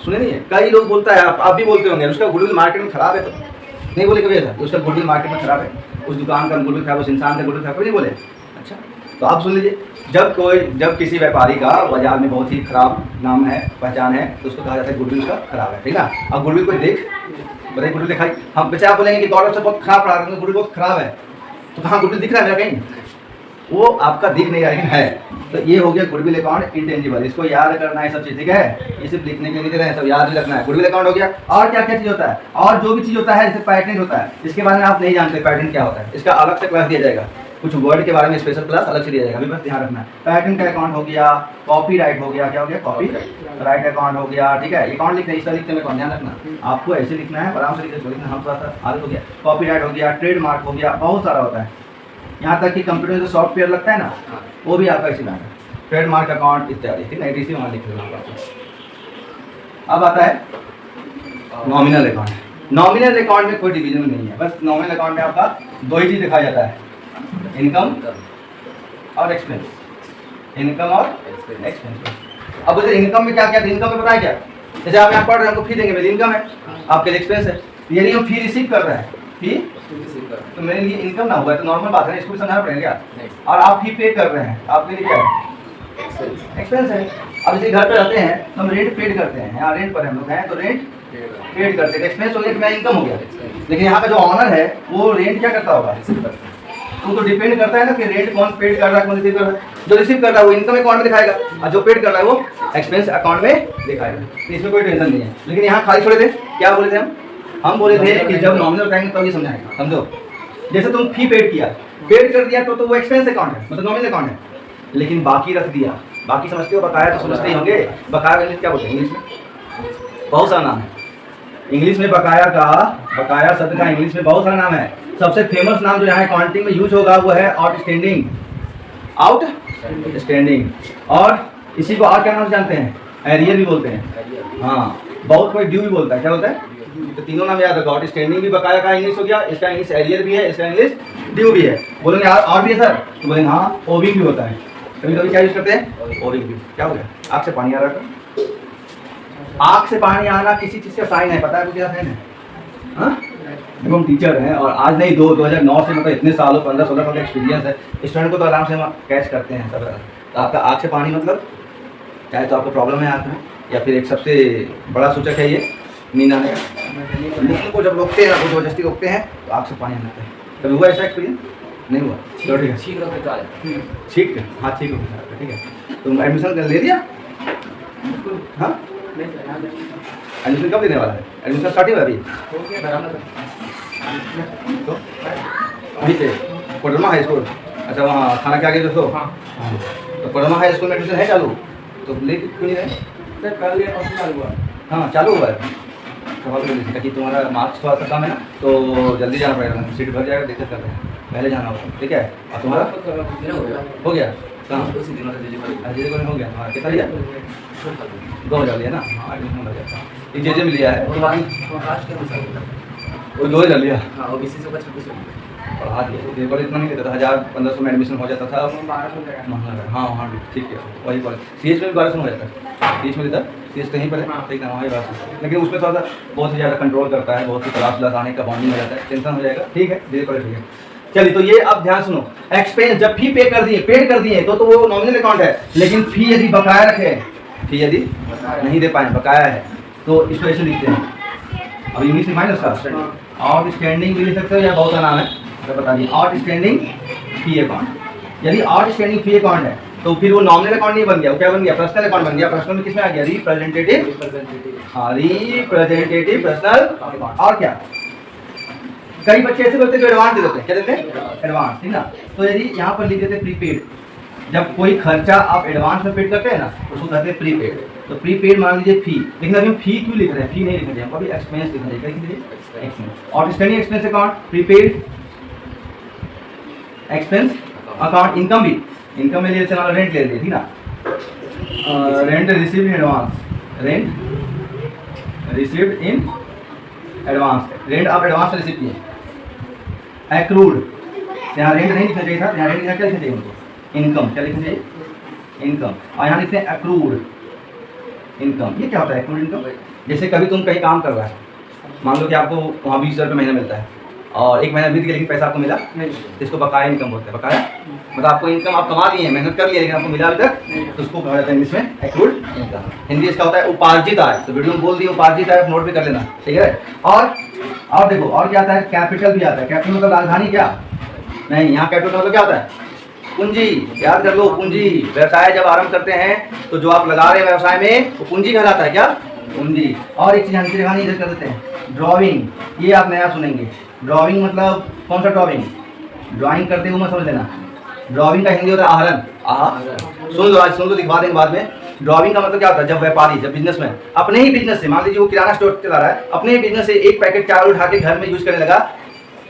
Speaker 1: सुने नहीं है? कई लोग बोलता है, आप भी बोलते होंगे, उसका गुडविल मार्केट में खराब है। तो नहीं बोले कभी ऐसा? उसका गुडविल मार्केट में खराब है, उस दुकान का गुडविल खराब, उस इंसान का गुडविल खराब, नहीं बोले? अच्छा, तो आप सुन लीजिए। जब किसी व्यापारी का बाजार में बहुत ही खराब नाम है, पहचान है, तो उसको कहा जाता है गुडविल उसका खराब है, ठीक ना। अब गुडविल कोई देख बताइए, गुडविल दिखाई, हम बच्चे आप बोलेंगे कि गौरव से बहुत खराब रहा है, गुडविल बहुत खराब है, तो कहाँ गुडविल दिख रहा है मेरा कहीं? वो आपका दिख नहीं रहा लेकिन है। तो ये हो गया गुडविल अकाउंट इनटेंजिबल। इसको याद करना है सब चीज़, ठीक है। ये सिर्फ लिखने के लिए नहीं रहे, सब याद भी रखना है। गुडविल अकाउंट हो गया। और क्या क्या चीज़ होता है? और जो भी चीज़ होता है, जैसे पैटेंट होता है, इसके बारे में आप नहीं जानते पैटेंट क्या होता है, इसका अलग से क्लास दिया जाएगा। कुछ वर्ड के बारे में स्पेशल क्लास अलग से दिया जाएगा, अभी बस ध्यान रखना है। पैटेंट का अकाउंट हो गया, कॉपीराइट हो गया, क्या हो गया? कॉपीराइट अकाउंट हो गया, ठीक है। अकाउंट लिखते हैं, इस तरह लिखते हैं, ध्यान रखना। आपको ऐसे लिखना है, आराम से लिखना, हम थोड़ा सा आदत हो गया। कॉपीराइट हो गया, ट्रेडमार्क हो गया, बहुत सारा होता है। यहाँ तक कि कंप्यूटर में जो सॉफ्टवेयर लगता है ना, वो भी आपका इसी में है। ट्रेडमार्क अकाउंट इत्यादि, ठीक है। इसी वहाँ लिख लेना। अब आता है नॉमिनल अकाउंट। नॉमिनल अकाउंट में कोई डिवीजन नहीं है, बस नॉमिनल अकाउंट में आपका दो ही चीज़ दिखाया जाता है, इनकम और एक्सपेंस। इनकम और एक्सपेंस। अब उसे इनकम में क्या क्या? इनकम में बताया क्या? जैसे आप यहाँ पढ़ रहे हैं, हमको फी देंगे, मेरी इनकम है, आपके लिए एक्सपेंस है। यदि हम फी रिसीव कर रहे हैं, फी तो मेरे लिए इनकम ना हुआ तो नॉर्मल बात है, इसको समझाना पड़ेगा क्या? और आप फी पे कर रहे हैं, आपके लिए क्या है? एक्सपेंस है। अब जैसे घर पे रहते हैं तो हम रेंट पेड करते हैं, यहाँ रेंट पर हम लोग हैं तो रेंट पेड करते हैं, एक्सपेंस हो गया कि मैं इनकम हो गया। लेकिन यहाँ का जो ऑनर है वो रेंट क्या करता होगा? तो डिपेंड करता है ना कि रेंट कौन पेड कर रहा है, कौन रिसीव कर रहा है। जो रिसीव कर रहा है वो इनकम अकाउंट में दिखाएगा, और जो पेड कर रहा है वो एक्सपेंस अकाउंट में दिखाएगा। तो इसमें कोई टेंशन नहीं है। लेकिन यहाँ खाली छोड़े थे, क्या बोले थे हम बोले थे कि जब नॉमिनल उठाएंगे तब ये समझाएगा। समझो, जैसे तुम फी पेड किया, पेड कर दिया तो वो एक्सपेंस अकाउंट है, मतलब नॉमिनल अकाउंट है। लेकिन बाकी रख दिया, बाकी समझते हो? बकाया तो समझते ही होंगे। बकाया इंग्लिश क्या बोलते हैं? इंग्लिश में बहुत सारा नाम है। इंग्लिश में बकाया शब्द का इंग्लिश में बहुत सारा नाम है। सबसे फेमस नाम जो यहाँ अकाउंटिंग में यूज होगा वो है आउटस्टैंडिंग। आउटस्टैंडिंग। और इसी को और क्या नाम जानते हैं? एरियर भी बोलते हैं। हाँ, बहुत कोई ड्यू भी बोलता है। क्या बोलता है? तो तीनों नाम याद रखो। आउटस्टैंडिंग भी बकाया का इंग्लिश हो गया, इसका इंग्लिश एरियर भी है, इसका इंग्लिश ड्यू भी है। बोलेंगे और भी है सर? तो बोलेंगे हाँ, ओविंग भी होता है। कभी कभी क्या यूज करते हैं? ओविंग भी। क्या हो गया? आपसे पानी आ रहा था? आंख से पानी आना किसी चीज़ का साइन है, पता है क्या साइन है? हाँ, देखो हम टीचर हैं और आज नहीं 2009 से मतलब इतने सालों 15-16 साल का एक्सपीरियंस है, स्टूडेंट को तो आराम से हम कैच करते हैं सब। तो आपका आँख से पानी मतलब चाहे तो आपको प्रॉब्लम है आँख में, या फिर एक सबसे बड़ा सूचक है ये नींद आने का। नींद को जब रोकते हैं ना, जबरदस्ती रोकते हैं तो आँख से पानी आता है। कभी हुआ ऐसा एक्सपीरियंस? नहीं हुआ? चलो ठीक है, ठीक है, हाँ ठीक है, ठीक है। तुम एडमिशन ले दिया? हाँ, एडमिशन कब देने वाला है? एडमिशन स्टार्ट ही हुआ अभी? तो अभी से कोडरमा हाई स्कूल, अच्छा वहाँ खाना के आगे दोस्तों। हाँ, तो कोडरमा हाई स्कूल में एडमिशन है चालू, तो ले क्यों नहीं रहे? सर कल ये चालू हुआ। हाँ चालू हुआ है, ताकि तुम्हारा मार्क्स थोड़ा सा कम है ना, तो जल्दी जाना पड़ेगा, सीट भर जाएगा, दिक्कत कर रहे हैं, पहले जाना होगा, ठीक है। और तुम्हारा हो गया कहाँ? अजय को हो गया, हाँ कितना लिया? 2000 लिया ना? हाँ एडमिशन हो जाता है, एक जे में लिया है, वो 2000 लिया पढ़ा दिया। पेपर इतना नहीं देता था, 1000-1500 में एडमिशन हो जाता था, महंगा। हाँ वहाँ भी ठीक है, वही कॉलेज CH में भी 1200 हो जाता है, CH में देता CH कहीं पर है, ठीक है वहाँ 1200, लेकिन उसमें थोड़ा सा बहुत ही ज़्यादा कंट्रोल करता है, बहुत सी क्लास आने का बॉन्डिंग हो जाता है, टेंशन हो जाएगा, ठीक है धीरे कॉलेज ठीक है। चलिए तो ये अब ध्यान सुनो, एक्सपेंस जब फी पे कर दिए, पेड कर दिए तो वो नॉमिनल अकाउंट है, लेकिन फी यदि बकाया रखे, फी यदि नहीं दे पाए बकाया है तो इसको ऐसे लिखते हैं। अब इंग्लिश में उसका आउटस्टैंडिंग भी लिख सकते हो या बहुत नाम है तो बता दिए, आउटस्टैंडिंग फी अकाउंट। यदि आउटस्टैंडिंग फी अकाउंट है तो फिर वो नॉमिनल अकाउंट नहीं बन गया, वो क्या बन गया? पर्सनल अकाउंट बन गया। पर्सनल में किसमें आ गया? रिप्रेजेंटेटिव, हाँ रिप्रेजेंटेटिव पर्सनल अकाउंट। और क्या कई बच्चे ऐसे करते हैं जो एडवांस दे देते हैं, क्या देते हैं? एडवांस, ठीक ना। तो यदि यहाँ पर लिख देते प्रीपेड, जब कोई खर्चा आप एडवांस में पेड करते हैं ना उसको कहते हैं प्रीपेड। तो प्रीपेड मान लीजिए फी, लेकिन अभी हम फी क्यों लिख रहे हैं? फी नहीं लिख रहे हैं, हमको अभी एक्सपेंस लिखना है, क्या लिखिए? Expense. Outstanding expense account, prepaid expense account, income भी, इनकम में लिए चला रेंट ले लिए, ठीक ना, rent received in advance, rent received in advance, rent आप एडवांस में रिसीव किए। एक्रूड, यहाँ रेंट नहीं लिखना चाहिए था, यहाँ रेंट क्या लिखना चाहिए उनको? इनकम, क्या लिखना चाहिए? इनकम। और यहाँ लिखते हैं एक्रूड इनकम। ये क्या होता है एक्रूड इनकम? जैसे कभी तुम कहीं काम कर रहा है, मान लो कि आपको वहाँ 20,000 रुपये महीना मिलता है और एक महीना बीत गया लेकिन पैसा आपको मिला नहीं, तो इसको बकाया इनकम बोलते हैं। बकाया मतलब आपको इनकम आप कमा लिए, मेहनत कर लिए लेकिन आपको मिला अभी तक, तो उसको कहा जाता है इंग्लिश में एक्रूड इनकम। हिंदी इसका होता है उपार्जित आय, तो वीडियो में बोल दिए उपार्जित आय, नोट भी कर लेना, ठीक है। और देखो और क्या आता है? कैपिटल भी आता है। कैपिटल मतलब राजधानी क्या? नहीं, यहाँ कैपिटल मतलब क्या होता है? पूंजी, याद कर लो पूंजी। व्यवसाय जब आरंभ करते हैं तो जो आप लगा रहे हैं व्यवसाय में वो पूंजी कहलाता है, क्या? पूंजी। और एक चीज हमसे जगह नहीं इधर कर देते हैं, ड्राइंग, ये आप नया सुनेंगे। ड्राइंग मतलब कौन सा ड्राइंग? ड्राइंग करते हुए मत समझ लेना, ड्राइंग का हिंदी होता है आहरण। सुन लो, आज सुन लो, दिखवा देंगे बाद में। ड्राइंग का मतलब क्या होता है? जब व्यापारी, जब बिजनेसमैन अपने ही बिजनेस से, मान लीजिए वो किराना स्टोर चला रहा है, अपने ही बिजनेस से एक पैकेट चावल उठा के घर में यूज करने लगा,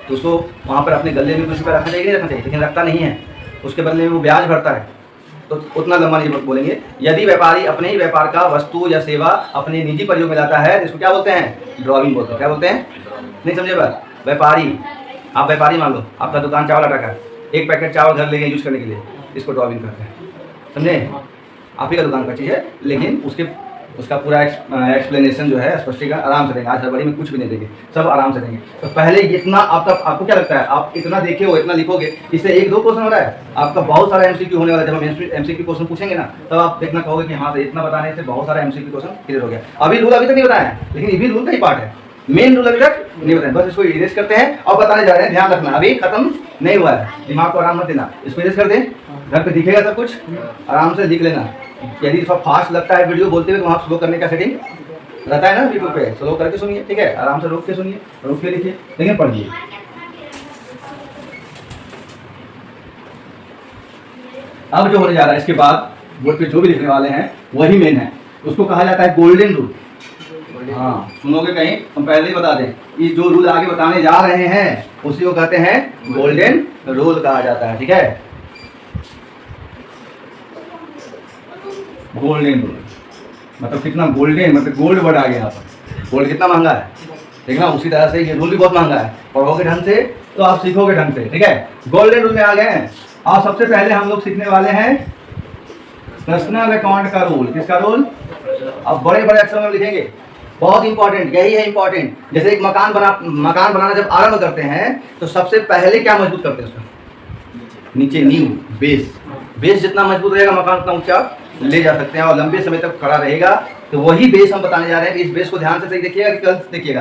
Speaker 1: तो उसको वहाँ पर अपने गले में कुछ रुपया रखना चाहिए, नहीं रखना चाहिए? लेकिन रखता नहीं है, उसके बदले में वो ब्याज भरता है, तो उतना लंबा नहीं बोलेंगे। यदि व्यापारी अपने ही व्यापार का वस्तु या सेवा अपने निजी प्रयोग में लाता है, इसको क्या बोलते हैं? ड्राइंग बोलते हैं। क्या बोलते हैं? नहीं समझे बात? व्यापारी, आप व्यापारी मान लो, आपका दुकान चावल आटा का, एक पैकेट चावल घर ले गए यूज करने के लिए, इसको ड्राइंग करते हैं, समझे? आप ही का दुकान का चीज़ है, लेकिन उसका पूरा एक्सप्लेनेशन जो है स्पष्टीकरण आराम से देंगे। आज हड़बड़ी में कुछ भी नहीं देंगे, सब आराम से देंगे। तो पहले इतना आपको क्या लगता है? आप इतना देखे हो, इतना लिखोगे, इससे 1-2 क्वेश्चन हो रहा है, आपका बहुत सारा MCQ होने वाला है। जब हम MCQ क्वेश्चन पूछेंगे ना, तब आप देखना कहोगे कि हाँ इतना बताने से बहुत सारा MCQ क्वेश्चन क्लियर हो गया। अभी रूल अभी तक नहीं बताया है, लेकिन ये भी रूल का ही पार्ट है, मेन रूल अभी तक नहीं बताया, बस इसको इरेज करते हैं और बताने जा रहे हैं। ध्यान रखना, अभी खत्म नहीं हुआ है, दिमाग को आराम मत देना, इसको इरेज कर दें, घर पे दिखेगा सब कुछ, आराम से लिख लेना। यदि थोड़ा फास्ट लगता है वीडियो बोलते हुए तो वहाँ स्लो करने का सेटिंग रहता है ना यूट्यूब पे, स्लो करके सुनिए, ठीक है, आराम से रोक के सुनिए, रोक के लिखिए, लेकिन पढ़िए। अब जो होने जा रहा है इसके बाद बोर्ड पे जो भी लिखने वाले हैं वही मेन है, उसको कहा जाता है गोल्डन रूल। हाँ सुनोगे कहीं, हम पहले ही बता दें, ये जो रूल आगे बताने जा रहे हैं उसी को कहते हैं गोल्डन रूल कहा जाता है, ठीक है। गोल्डन रूल मतलब कितना गोल्डन, मतलब गोल्ड वर्ड आ गया यहाँ पर, गोल्ड कितना महंगा है, देखना। उसी तरह से ये रूल भी बहुत महंगा है, पढ़ोगे ढंग से तो आप सीखोगे ढंग से, ठीक है। गोल्डन रूल में आ गए हैं। और सबसे पहले हम लोग सीखने वाले हैं पर्सनल अकाउंट का रूल। किसका रूल? अब बड़े बड़े अक्षरों में लिखेंगे, बहुत इंपॉर्टेंट, यही है इंपॉर्टेंट। जैसे एक मकान बनाना जब आरंभ करते हैं तो सबसे पहले क्या मजबूत करते हैं उसका? नीचे नींव, बेस जितना मजबूत रहेगा मकान उतना ऊंचा ले जा सकते हैं और लंबे समय तक खड़ा रहेगा। तो वही बेस हम बताने जा रहे हैं। इस बेस को ध्यान से देखिएगा कि कल देखिएगा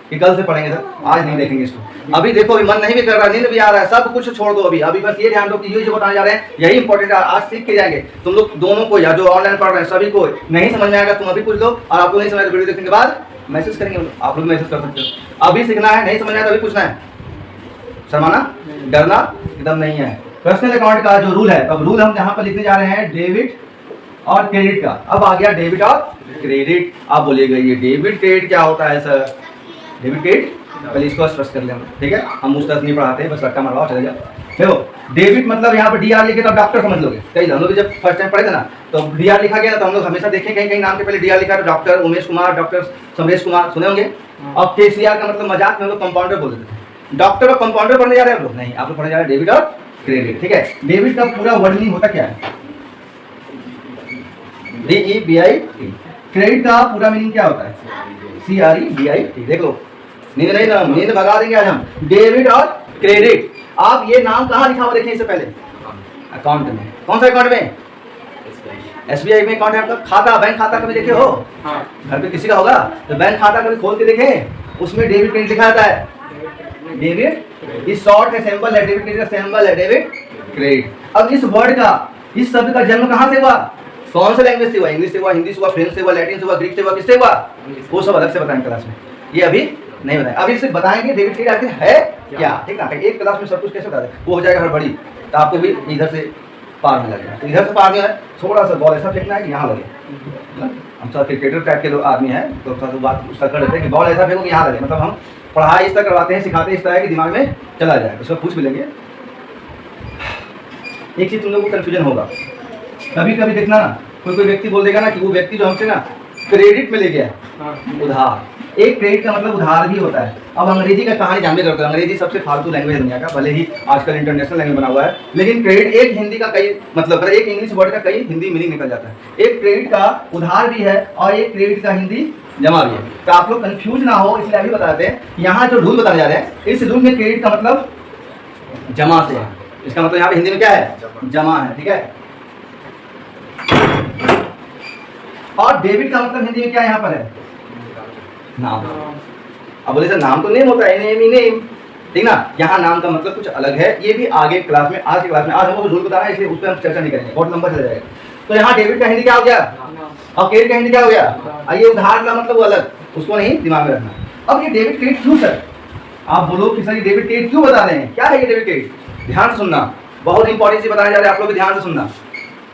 Speaker 1: कि कल से पढ़ेंगे सर, आज नहीं देखेंगे इसको। अभी देखो, अभी मन नहीं भी कर रहा, नींद भी आ रहा है, सब कुछ छोड़ दो अभी बस ये ध्यान दो कि ये जो बताने जा रहे हैं यही इंपॉर्टेंट है। आज सीख के जाएंगे तुम लोग दोनों को, या जो ऑनलाइन पढ़ रहे हैं सभी को। नहीं समझ में आएगा तुम अभी पूछ लो, और आपको नहीं समझ आएगा वीडियो देखने के बाद मैसेज करेंगे, आप लोग मैसेज कर सकते हो। अभी सीखना है, नहीं समझ में आया तो अभी पूछना है, शर्माना डरना एकदम नहीं है। पर्सनल अकाउंट का जो रूल है, अब रूल हम यहाँ पर लिखने जा रहे हैं डेबिट और क्रेडिट का। अब आ गया डेबिट और क्रेडिट। आप बोलिएगा ये डेबिट क्रेडिट क्या होता है सर? डेबिट क्रेडिट पहले इसको स्पष्ट कर लें, ठीक है? हम उस तरह नहीं पढ़ाते हैं, बस रट्टा मरवाओ चले जाओ। देखो डेबिट मतलब यहाँ पर डीआर लिखे तो आप डॉक्टर समझ लोगे। कई हम लोग जब फर्स्ट टाइम पढ़े थे ना तो डीआर लिखा गया तो हम लोग हमेशा देखें कहीं नाम के पहले डीआर लिखा है, डॉक्टर उमेश कुमार, डॉक्टर समरेश कुमार, सुने होंगे। और केसीआर का मतलब मजाक में हम लोग कंपाउंडर बोल देते थे। डॉक्टर और कंपाउंडर पढ़ने जा रहे हैं हम लोग? नहीं, आप लोग पढ़ने जा रहे हैं डेबिट और क्रेडिट, ठीक है? डेबिट का पूरा वर्ड मीनिंग होता क्या है? DEBIT। क्रेडिट का पूरा मीनिंग क्या होता है? CREDIT। देख लो, नींद भगा देंगे आज हम। डेबिट और क्रेडिट, आप ये नाम कहाँ लिखा हुआ देखें इससे पहले? अकाउंट में। कौन सा अकाउंट में? SBI में अकाउंट है आपका। खाता, बैंक खाता कभी देखे हो? घर पे किसी का होगा तो बैंक खाता कभी खोल के देखें, उसमें डेबिट क्रेडिट लिखा जाता है। डेबिट इस शॉर्ट है, सिंबल है, डेबिट क्रेडिट का सिंबल है डेबिट क्रेडिट। अब इस वर्ड का, इस शब्द का जन्म कहाँ से हुआ? कौन से लैंग्वेज से हुआ? इंग्लिश से हुआ, हिंदी से हुआ, फ्रेंच से हुआ, लैटिन से हुआ, ग्रीक से हुआ, किससे हुआ? वो सब अलग से बताएंगे क्लास में, ये अभी नहीं बताएं। अभी सिर्फ बताएंगे डेबिट क्रेडिट आखिर है क्या, ठीक ना? एक क्लास में सब कुछ कैसे बता दें, वो हो जाएगा हड़बड़ी, तो आपको भी इधर से पार में लगेगा। तो इधर से पार में है, थोड़ा सा बॉल ऐसा फेंकना है कि यहाँ लगे। हम सब क्रिकेटर टाइप के लोग आदमी हैं तो थोड़ा बात उसका कर देते हैं कि बॉल ऐसा फेंको कि यहाँ लगे। मतलब हम पढ़ाई इस तरह करवाते हैं, सिखाते हैं इस तरह कि दिमाग में चला जाए। उसको पूछ भी लेंगे। एक चीज़ तुम लोगों को कन्फ्यूजन होगा, कभी कभी देखना ना, कोई व्यक्ति बोल देगा ना कि वो व्यक्ति जो हमसे ना क्रेडिट में ले गया, उधार। एक क्रेडिट का मतलब उधार भी होता है। अब अंग्रेजी का कहानी जानते करते हैं, अंग्रेजी सबसे फालतू लैंग्वेज दुनिया का, भले ही आजकल इंटरनेशनल लैंग्वेज बना हुआ है, लेकिन क्रेडिट एक हिंदी का कई मतलब, एक इंग्लिश वर्ड का कई हिंदी मीनिंग निकल जाता है। एक क्रेडिट का उधार भी है और एक क्रेडिट का हिंदी जमा भी है। तो आप लोग कंफ्यूज ना हो इसलिए अभी बताते हैं। यहाँ जो रूल बताने जा रहे हैं, इस रूल में क्रेडिट का मतलब जमा से है। इसका मतलब यहाँ पे हिंदी में क्या है? जमा है, ठीक है? और डेबिट का मतलब हिंदी में क्या यहाँ पर है? नाम। अब बोले सर नाम तो नेम होता है, नेम ही नेम, ठीक ना? यहाँ नाम का मतलब कुछ अलग है। ये भी आगे क्लास में, आज की क्लास में, आज हमको रूल बताना है इसलिए उस पर हम चर्चा नहीं करेंगे, बहुत लंबा चला जाएगा। तो यहाँ डेबिट का हिंदी क्या हो गया और क्रेडिट का हिंदी क्या हो गया? ये उधार का मतलब वो अलग, उसको नहीं दिमाग में रखना। अब ये डेबिट क्रेडिट क्यों सर? आप बोलो कि सर ये डेबिट क्रेडिट क्यों बता रहे हैं, क्या है ये डेबिट क्रेडिट? ध्यान से सुनना, बहुत इंपॉर्टेंट चीज बताने जा रहे हैं, आप लोग भी ध्यान से सुनना।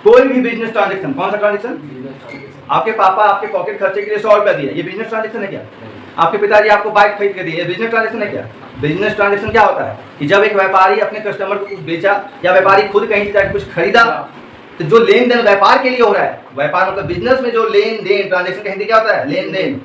Speaker 1: कोई भी बिजनेस ट्रांजेक्शन, कौन सा ट्रांजेक्शन? आपके पापा आपके पॉकेट खर्चे के लिए 100 रुपया दिए, ये बिजनेस ट्रांजेक्शन है क्या? आपके पिताजी आपको बाइक खरीद के दिए, ये बिजनेस ट्रांजेक्शन है क्या? बिजनेस ट्रांजेक्शन क्या होता है कि जब एक व्यापारी अपने कस्टमर को कुछ बेचा या व्यापारी खुद कहीं से जाकर कुछ खरीदा, तो जो लेन देन व्यापार के लिए हो रहा है, व्यापार मतलब बिजनेस में जो लेन देन, ट्रांजेक्शन का हिंदी क्या होता है? लेन देन।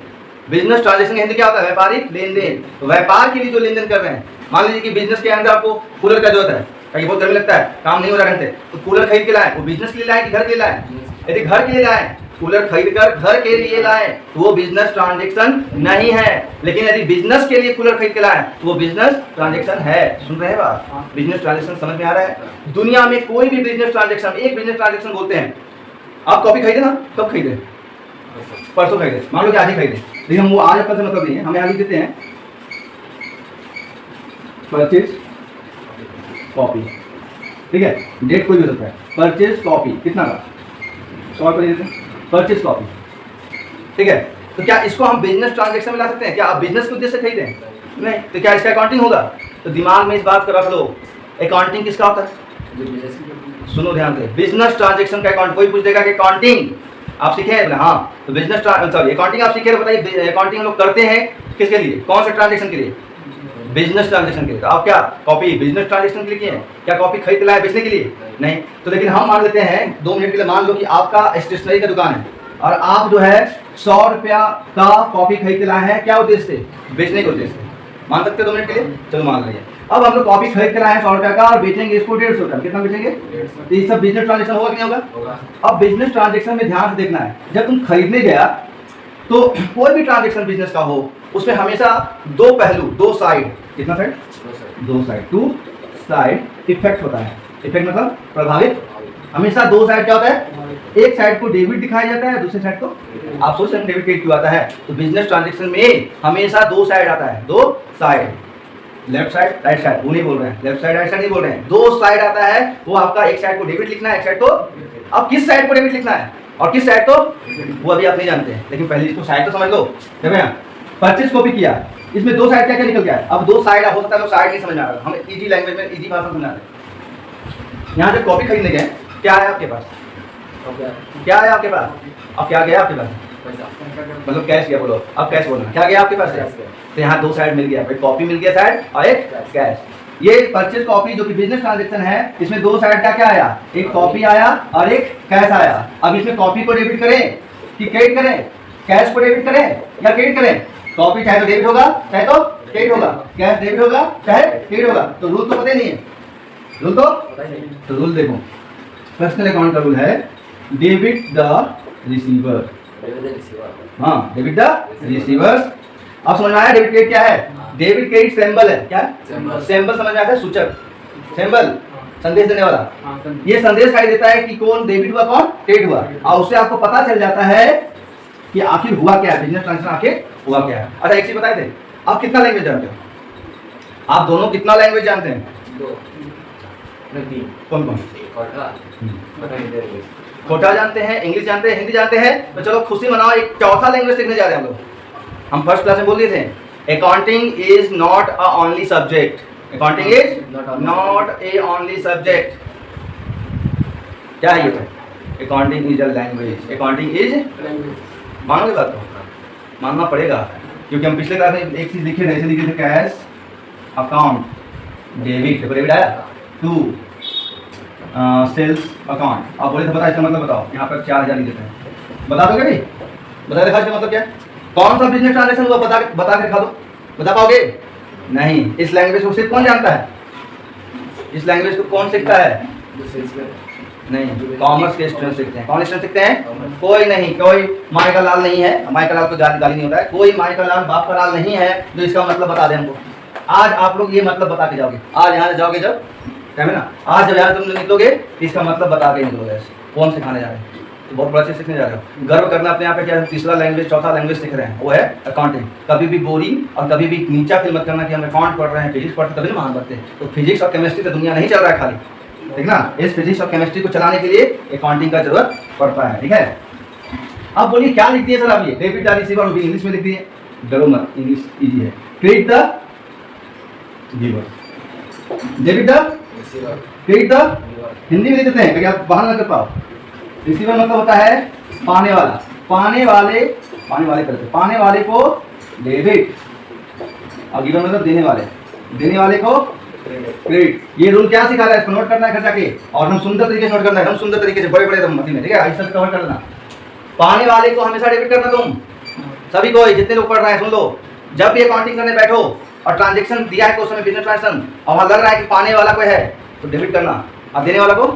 Speaker 1: बिजनेस ट्रांजेक्शन का हिंदी क्या होता है? व्यापारिक लेन देन। तो व्यापार के लिए जो लेन देन कर रहे हैं, मान लीजिए कि बिजनेस के अंदर आपको कूलर का जरूरत है, कहीं बहुत गर्मी लगता है, काम नहीं हो रहा घंटे, तो कूलर खरीद के लाए, वो बिजनेस के लिए लाए कि घर के लिए लाए? यदि घर के लिए लाए, कूलर खरीद कर घर के लिए लाए तो वो बिजनेस ट्रांजेक्शन नहीं है। लेकिन यदि बिजनेस के लिए कूलर खरीद के लाए तो वो बिजनेस ट्रांजेक्शन है। सुन रहे हैं बात? बिजनेस ट्रांजेक्शन समझ में आ रहा है? दुनिया में कोई भी बिजनेस ट्रांजेक्शन, एक बिजनेस ट्रांजेक्शन बोलते हैं। आप कॉपी खरीदे ना, कब खरीदे? परसों खरीदे, मान लो कि आज ही खरीदे, लेकिन हम वो आज कल से मतलब नहीं है, हमें आगे देते हैं परचेज कॉपी, ठीक है? डेट कोई भी हो सकता है। परचेज कॉपी कितना का? 100 रुपये देते हैं परचेज कॉपी, ठीक है? तो क्या इसको हम बिजनेस ट्रांजेक्शन में ला सकते हैं? क्या आप बिजनेस के उद्देश्य से खरीदें? नहीं। तो क्या इसका अकाउंटिंग होगा? तो दिमाग में इस बात को रख लो, अकाउंटिंग किसका होता है? सुनो ध्यान से, बिजनेस ट्रांजेक्शन का अकाउंट। कोई पूछ देगा कि अकाउंटिंग आप सीखे हैं? हाँ, तो बिजनेस सॉरी अकाउंटिंग आप सीखे, बताइए अकाउंटिंग लोग करते हैं किसके लिए, कौन से ट्रांजेक्शन के लिए? बिजनेस ट्रांजेक्शन के लिए। तो आप क्या कॉपी बिजनेस ट्रांजेक्शन के लिए किए हैं? क्या कॉपी खरीद के लाए बेचने के लिए? नहीं। तो लेकिन हम मान लेते हैं 2 मिनट के लिए, मान लो कि आपका स्टेशनरी का दुकान है और आप जो है 100 रुपया का कॉपी खरीद के लाए हैं, क्या उद्देश्य से? बेचने के उद्देश्य से। मान सकते हैं 2 मिनट के लिए? चलो मान लीजिए। अब हम लोग कॉपी खरीद के लाए हैं 100 रुपया का और बेचेंगे इसको 150 का। कितना बेचेंगे? तो ये सब बिजनेस ट्रांजेक्शन होगा कि नहीं होगा? अब बिजनेस ट्रांजेक्शन में ध्यान से देखना है, जब तुम खरीदने गया तो कोई भी ट्रांजेक्शन बिजनेस का हो उसमें हमेशा दो पहलू, दो साइड, कितना साइड, दो साइड, टू साइड इफेक्ट होता है। इफेक्ट मतलब प्रभावित, हमेशा दो साइड क्या होता है, एक साइड को डेबिट दिखाया जाता है, दूसरे साइड को, आप सोच सकते हैं डेबिट क्रेडिट क्यों आता है। तो बिजनेस ट्रांजेक्शन में हमेशा दो साइड आता है, दो side, left side right side, वो नहीं बोल रहे हैं, लेफ्ट साइड राइट साइड नहीं बोल रहे हैं, दो साइड आता है। वो आपका एक साइड को डेबिट लिखना है, एक साइड को, अब किस साइड को डेबिट लिखना है और किस साइड को, वो अभी आप नहीं जानते हैं, लेकिन पहले इसको साइड तो समझ लो। परचेज कॉपी किया, इसमें दो साइड क्या क्या निकल गया है। अब दो साइड हो सकता है, साइड नहीं समझ में आ रहा, हम इजी लैंग्वेज में, इजी भाषा समझा रहे हैं। यहाँ जब कॉपी खरीदने गए, क्या है आपके पास, क्या है आपके पास, अब क्या गया आपके पास, मतलब कैश गया, बोलो अब कैश बोलना, क्या गया आपके पास है। तो यहाँ दो साइड मिल गया, एक कॉपी मिल गया साइड और एक कैश। ये परचेज कॉपी जो कि बिजनेस ट्रांजैक्शन है, इसमें दो साइड का क्या आया, एक कॉपी आया और एक कैश आया। अब इसमें कॉपी को डेबिट करें कि क्रेडिट करें, कैश को डेबिट करें या क्रेडिट करें। कॉपी चाहे तो डेबिट होगा चाहे तो क्रेडिट होगा, कैश डेबिट होगा चाहे क्रेडिट होगा। तो रूल तो पता ही नहीं है, रूल तो रूल देखो, पर्सनल अकाउंट का रूल है डेबिट द रिसीवर, हाँ डेबिट द रिसीवर्स। अब समझ में आया डेबिट क्रेडिट क्या है। डेबिट क्रेडिट सिंबल है, क्या सिंबल समझ में आता है, सूचक, सिंबल संदेश देने वाला। ये संदेश दिखाई देता है कि कौन डेबिट हुआ कौन क्रेडिट हुआ, और उससे आपको पता चल जाता है कि आखिर हुआ क्या है, बिजनेस ट्रांजेक्शन आखिर हुआ क्या है। अच्छा एक चीज बताए थे, आप कितना लैंग्वेज जानते हो, आप दोनों कितना लैंग्वेज जानते हैं, कौन कौन, खोटा जानते हैं, इंग्लिश जानते हैं, हिंदी जानते हैं। तो चलो खुशी मनाओ, एक चौथा लैंग्वेज सीखने जा रहे हैं हम लोग। हम फर्स्ट क्लास में बोल दिए थे accounting is not a only subject, accounting is not A only subject. क्या है ये, तो accounting is a language, accounting is, मानोगे बात को, मानना पड़ेगा, क्योंकि हम पिछले क्लास में एक चीज लिखे थे, ऐसे लिखे थे कैश अकाउंट डेबिट, डेबिट आया, टू सेल्स अकाउंट। आप बोले थे बता इसका मतलब बताओ, यहाँ पर 4000 लिखे थे, बता दोगे भाई, बता देखा इसका मतलब क्या है, कौन सा बिजनेस ट्रांजेक्शन हुआ बता के दिखा दो, बता पाओगे नहीं। इस लैंग्वेज को सिर्फ कौन जानता है, इस लैंग्वेज को कौन सीखता है, नहीं कॉमर्स के स्टूडेंट सीखते हैं। कौन स्टूडेंट सीखते हैं, कोई नहीं, कोई माई का लाल नहीं है, माई का लाल को गाली नहीं होता है, कोई माई का लाल बाप का लाल नहीं है जो इसका मतलब बता दे हमको। आज आप लोग ये मतलब बता के जाओगे, आज यहाँ जाओगे जब, है ना, आज जब यहाँ तुम निकलोगे इसका मतलब बता के निकलोगे। कौन सिखाने जा रहे हैं, तो बहुत बड़ा चीज सीखने जा रहे हो। गर्व करना अपने यहाँ पे क्या, तीसरा लैंग्वेज चौथा लैंग्वेज सीख रहे हैं, वो है अकाउंटिंग। कभी भी बोरिंग और कभी भी नीचा फील मत करना कि हम अकाउंट पढ़ रहे हैं, फिजिक्स पढ़ते तभी ना महान बनते हैं। तो फिजिक्स और केमिस्ट्री से दुनिया नहीं चल रहा है खाली, ठीक ना। इस फिजिक्स और केमिस्ट्री को चलाने के लिए अकाउंटिंग का जरूरत पड़ता है, ठीक है। अब बोलिए क्या लिख दिए सर आप, ये डेबिट द रिसीवर भी इंग्लिश में लिख दिए, डरो मत, इंग्लिश इजी है। Credit the giver, debit the credit the, Hindi में लिख देते हैं ताकि आप बाहर ना कर पाओ। रिसीवर मतलब होता है पाने वाला, पाने वाले को डेबिट, और गिवर मतलब देने वाले को क्रेडिट। ये रूल क्या सिखा रहा है, इसको नोट करना है खर्चा के, और हम सुंदर तरीके से नोट करना है, हम सुंदर तरीके से बड़े बड़े मती में, ठीक है, ऐसा कवर कर लेना। पाने वाले को हमेशा डेबिट करना, तुम सभी को, जितने लोग पढ़ रहे हैं सुन लो। जब भी अकाउंटिंग करने बैठो और ट्रांजेक्शन दिया है क्वेश्चन में बिजनेस ट्रांजेक्शन, और वहाँ लग रहा है कि पाने वाला कोई है तो डेबिट करना, और देने वाला को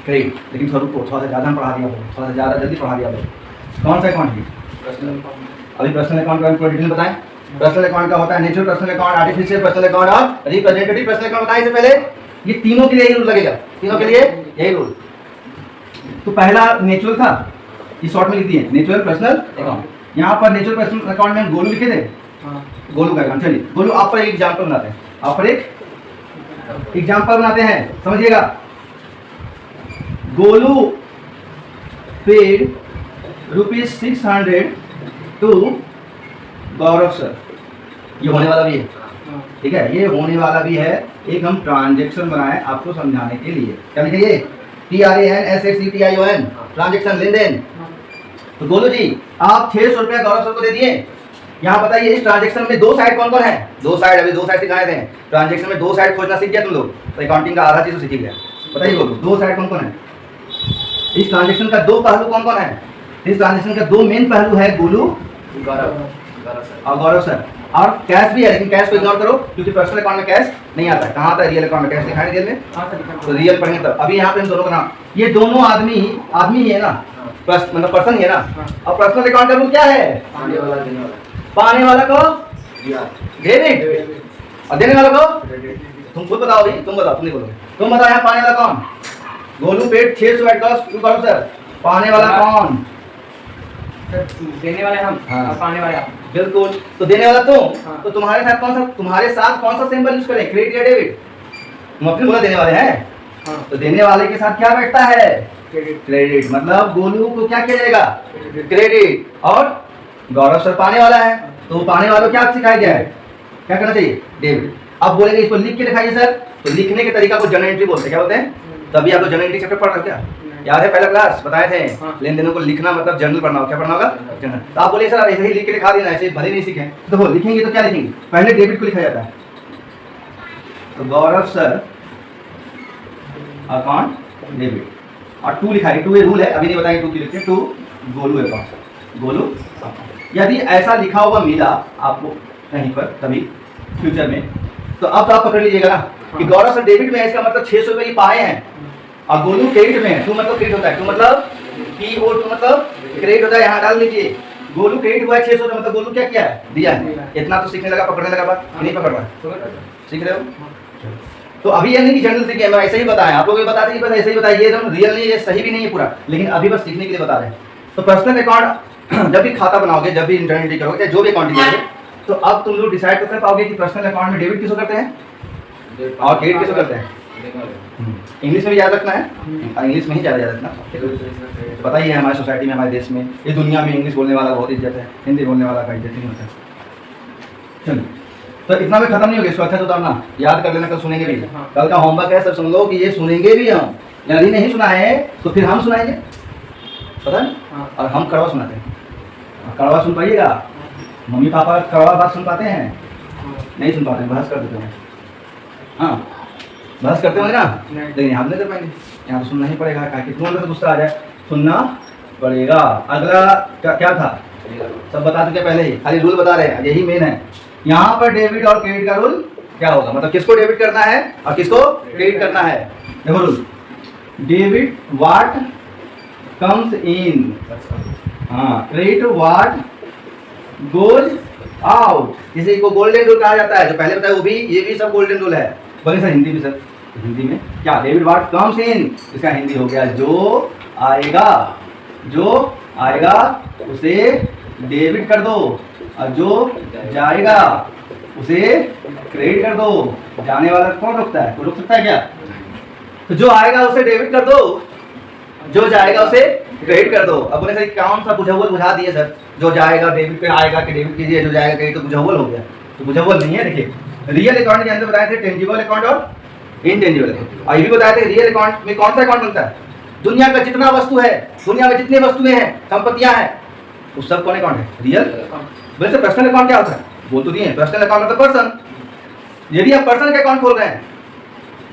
Speaker 1: क्रेडिट। लेकिन थोड़ा सा ज़्यादा पढ़ा दिया, थोड़ा सा ज़्यादा जल्दी पढ़ा दिया। कौन सा अकाउंट की, अभी पर्सनल अकाउंट का डिटेल बताएं। पर्सनल अकाउंट का होता है natural personal account, artificial personal account और रिप्रेजेंटेटिव पर्सनल अकाउंट। बताइए इससे पहले ये तीनों के लिए यही रूल लगेगा, तीनों के लिए यही रूल। तो पहला नेचुरल था, ये शॉर्ट में लिख दिए नेचुरल पर्सनल अकाउंट। यहाँ पर नेचुरल पर्सनल अकाउंट में गोलू लिखे थे, गोलू का अकाउंट। चलिए गोलू आप पर एक एग्जाम्पल बनाते हैं, आप पर एक एग्जाम्पल बनाते हैं, समझिएगा। Golu paid ₹600 to Gaurav sir. ये होने वाला भी है, ठीक है, ये होने वाला भी है। एक हम ट्रांजेक्शन बनाए आपको समझाने के लिए, क्या लिखे ये, TRANSACTION, ट्रांजेक्शन, लेन देन। तो गोलू जी आप 600 रुपया गौरव सर को दे दिए। यहाँ बताइए इस ट्रांजेक्शन में दो साइड कौन कौन है, दो साइड, अभी दो साइड सिखाए थे। ट्रांजेक्शन में दो साइड खोजना सीख गया तुम लोग, तो अकाउंटिंग का आधा चीज तो सीख गया। बताइए गोलू दो साइड कौन कौन है, इस ट्रांजेक्शन का दो पहलू कौन कौन है। इस ट्रांजेक्शन का दो मेन पहलू है गोलू और गौरव सर, और कैश भी है, लेकिन कैश को इग्नोर करो क्योंकि पर्सनल अकाउंट में कैश नहीं आता है। कहाँ आता है, रियल अकाउंट में कैश दिखाई रियल में, तो रियल पढ़ेंगे तब। अभी यहाँ पे हम दोनों का नाम, ये दोनों आदमी ही है ना, मतलब पर्सन ही है ना।
Speaker 2: हाँ।
Speaker 1: अब पर्सनल अकाउंट का रूल क्या है?
Speaker 2: पाने वाला देने वाला।
Speaker 1: पाने वाला को डेबिट और देने वाला को
Speaker 2: क्रेडिट।
Speaker 1: तुम खुद बताओ भाई, तुम बताओ, तुम नहीं बोलोगे। तुम बताओ यहाँ पाने वाला कौन? गोलू पेट 600 ऐड करो सर। पाने वाला कौन?
Speaker 2: देने वाले हम
Speaker 1: हाँ।
Speaker 2: और पाने वाले आप।
Speaker 1: बिल्कुल। तो देने वाला तुम,
Speaker 2: हाँ।
Speaker 1: तो तुम्हारे साथ कौन सा सिंबल यूज करें, क्रेडिट या डेबिट? तुम अपने बोला देने वाले हैं,
Speaker 2: हाँ।
Speaker 1: तो देने वाले के साथ क्या बैठता है?
Speaker 2: क्रेडिट।
Speaker 1: क्रेडिट। मतलब गोलू को क्या किया जाएगा?
Speaker 2: क्रेडिट।
Speaker 1: क्रेडिट। और गौरव सर पाने वाला है, तो पाने वालों को क्या सिखाया गया है? क्या करना चाहिए? डेबिट। अब बोलेंगे इसको लिख के दिखाइए सर, तो लिखने के तरीका को जर्नल एंट्री बोलते हैं। क्या बोलते हैं? तभी आप लोग जर्नल एंट्री चैप्टर पढ़ रहे हो क्या? याद है पहला क्लास बताए थे?
Speaker 2: हाँ।
Speaker 1: लेन देनों को लिखना मतलब जर्नल पढ़ना होगा। क्या पढ़ना होगा? जर्नल। तो आप बोलिए सर ऐसे ही लिख के दिखा देना, ऐसे भले नहीं सीखे। तो देखो लिखेंगे तो क्या लिखेंगे? पहले डेबिट को लिखा जाता है, तो गौरव सर अकाउंट डेबिट, और 2 लिखा है। 2 ये रूल है, अभी नहीं बताएंगे 2 की लिखते हैं। 2 गोलू अकाउंट, गोलू अकाउंट। यदि ऐसा लिखा हुआ मिला आपको कहीं पर कभी फ्यूचर में, तो अब आप पकड़ लीजिएगा ना कि गौरव सर डेबिट में है, इसका मतलब 600 रुपये पाए हैं, और गोलू क्रेडिट में है। 2 मतलब क्रेडिट होता है, 2 मतलब PO2 मतलब क्रेडिट होता है। यहाँ डाल लीजिए गोलू क्रेडिट हुआ है 600 रुपये, मतलब गोलू क्या किया है? दिया है। इतना तो सीखने लगा, पकड़ने लगा बात, नहीं पकड़ रहा? सीख रहे हो? तो अभी ये नहीं कि जनरल सीखे, मैं ऐसे ही बताया आप लोग, ये बताते हैं बस ऐसे ही बताया, ये एकदम रियल नहीं है, ये सही भी नहीं है पूरा, लेकिन अभी बस सीखने के लिए बता रहे हैं। तो पर्सनल अकाउंट जब भी खाता बनाओगे, जब भी इंटरनेट करोगे, चाहे जो भी अकाउंट करोगे, तो अब तुम लोग डिसाइड कर पाओगे कि पर्सनल अकाउंट में डेबिट किसको करते हैं और क्रेडिट किसको करते हैं। इंग्लिश में भी याद रखना है, इंग्लिश में ही ज़्यादा याद रखना। पता ही है हमारी सोसाइटी में, हमारे देश में, इस दुनिया में इंग्लिश बोलने वाला बहुत इज्जत है, हिंदी बोलने वाला का इज्जत नहीं होता है। चलो तो इतना में खत्म नहीं हो गया, इसको अच्छा से उतारना, याद कर लेना, कल सुनेंगे भी। कल का होमवर्क है, सब सुन लो कि ये सुनेंगे भी हम, यदि नहीं सुना है तो फिर हम सुनाएंगे, पता है? और हम कड़वा सुनाते हैं, कड़वा सुन पाइएगा। मम्मी पापा कड़वा बात सुन पाते हैं? नहीं सुन पाते हैं, बहस कर देते हैं। हाँ बहस करते होंगे ना, लेकिन यहाँ नहीं कर पाएंगे, यहाँ तो सुनना ही पड़ेगा, कितना अंदर से गुस्सा आ जाए, सुनना पड़ेगा। अगला क्या था सब बता चुके पहले ही, खाली रूल बता रहे हैं, यही मेन है। यहाँ पर डेबिट और क्रेडिट का रूल क्या होगा, मतलब किसको डेबिट करना है और किसको क्रेडिट करना है। देखो rule, debit what comes in, हाँ क्रेडिट व्हाट गोज आउट। किसी को गोल्डन रूल कहा जाता है, जो पहले बताया वो भी, ये भी सब गोल्डन रूल है। बोले सर हिंदी भी सर, हिंदी में क्या? डेबिट व्हाट कम्स इन, इसका हिंदी हो गया जो आएगा, जो आएगा उसे डेबिट कर दो, और जो जाएगा उसे क्रेडिट कर दो। जाने वाला कौन रोकता है? कोई रोक सकता है क्या? तो जो आएगा उसे डेबिट कर दो, जो जाएगा उसे क्रेडिट कर दो। अब बोले सर कौन सा बुझावल बुझा दिए सर, जो जाएगा डेबिट पे आएगा कि डेबिट कीजिए, जो जाएगा क्रेडिट, तो बुझावल हो गया। तो बुझावल नहीं है। देखिए रियल अकाउंट के अंदर बताए थे टेंजिबल अकाउंट और इनटेंजिबल अकाउंट, और ये भी बताए थे रियल अकाउंट में कौन सा अकाउंट बनता है? दुनिया का जितना वस्तु है, दुनिया में जितनी वस्तुएं हैं, संपत्तियां हैं, उस सब कौन अकाउंट है? रियल। बोले सर पर्सनल अकाउंट क्या होता है? बोल तो दिए पर्सनल अकाउंट मतलब पर्सन। यदि आप पर्सन का अकाउंट खोल रहे हैं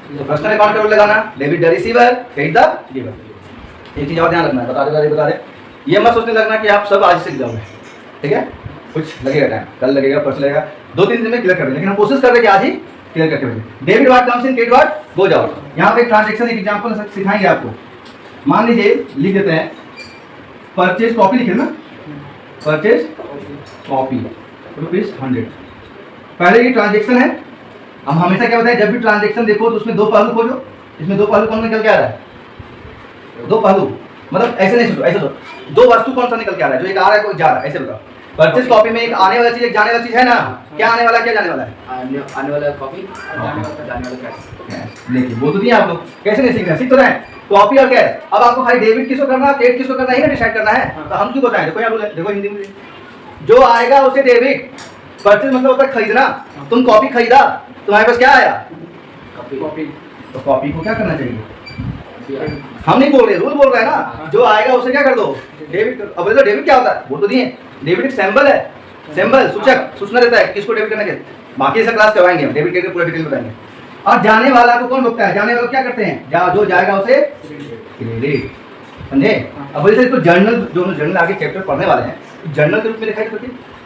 Speaker 1: तो पर्सनल अकाउंट का रूल लगाना, debit the receiver, credit the giver. एक चीज और ध्यान रखना है, बता दे, ये मत सोचने लगना कि आप सब आज सीख जाओगे, ठीक है? कुछ लगेगा टाइम, कल लगेगा, परसों लगेगा, 2-3 दिन में क्लियर कर देंगे, लेकिन हम कोशिश कर रहे हैं कि आज ही क्लियर करके भेजें। Debit what comes in, credit what goes out. यहाँ पे एक ट्रांजेक्शन एक एग्जांपल सिखाएंगे आपको। मान लीजिए लिख देते हैं परचेज कॉपी, लिखे ना, परचेज कॉपी ₹100। पहले ये ट्रांजेक्शन है। हम हमेशा क्या बताए, जब भी ट्रांजेक्शन देखो तो उसमें 2 पहलू खोजो। इसमें 2 पहलू कौन निकल के आ रहा है? 2 पहलू मतलब ऐसे नहीं सोचो, ऐसे सोचो 2 वस्तु कौन सा निकल के आ रहा है, जो एक आ रहा है कोई जा रहा है, ऐसे बताओ। परचेज कॉपी में एक आने वाला चीज, एक जाने वाला चीज है ना। क्या आने वाला, क्या जाने वाला है?
Speaker 2: आने वाला कॉपी, जाने वाला कैश।
Speaker 1: देखिए वो तो दिए आप लोग, कैसे नहीं सीख रहे, सीख तो रहे हैं। कॉपी और कैश। अब आपको खाली डेबिट किसको करना है, क्रेडिट किसको करना है, ही ना डिसाइड करना है। तो हम क्यों बताएं? देखो यहाँ रूल है, देखो हिंदी में, जो आएगा उसे डेबिट। परचेज मतलब होता है खरीदना। तुम कॉपी खरीदा, तुम्हारे पास क्या आया?
Speaker 2: कॉपी।
Speaker 1: तो कॉपी को क्या करना चाहिए? हम नहीं बोल रहे, रूल बोल रहे हैं ना, जो आएगा उसे क्या कर दो, डेबिट करो। अब डेबिट क्या होता है, वो तो दिए, डेबिट एक सिंबल है, सिंबल सूचक, सूचना देता है किसको डेबिट करना है। बाकी ऐसा क्लास करवाएंगे हम, डेबिट के पूरा डिटेल बताएंगे। और जाने वाला को कौन रोकता है? जाने वाला क्या करते हैं, जो जाएगा उसे क्रेडिट, समझे? अब बोले तो जर्नल, जो जर्नल आगे चैप्टर पढ़ने वाले हैं, जर्नल के रूप में लिखा है।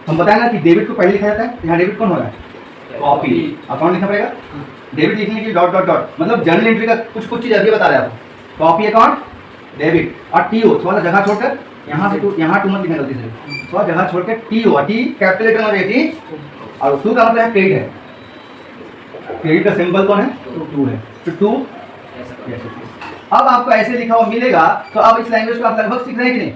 Speaker 1: हम बताएं ना कि डेबिट को पहले लिखा जाता है, यहाँ डेबिट कौन हो रहा है? कॉपी। अकाउंट लिखना पड़ेगा, डेबिट लिखने के लिए डॉट डॉट डॉट, मतलब जर्नल एंट्री का कुछ चीज़ अभी बता रहे हैं आपको। कॉपी अकाउंट, डेबिट, और टी ओ थोड़ा जगह छोड़कर यहाँ से टू यहाँ टू मत लिखना गलती से, थोड़ा जगह छोड़कर T O, T capital letter में टी, और टू का मतलब है क्रेडिट है, क्रेडिट का सिंबल कौन है? टू है, तो टू। अब आपको ऐसे लिखा हुआ मिलेगा, तो अब इस लैंग्वेज को आप लगभग सीख रहे हैं कि नहीं?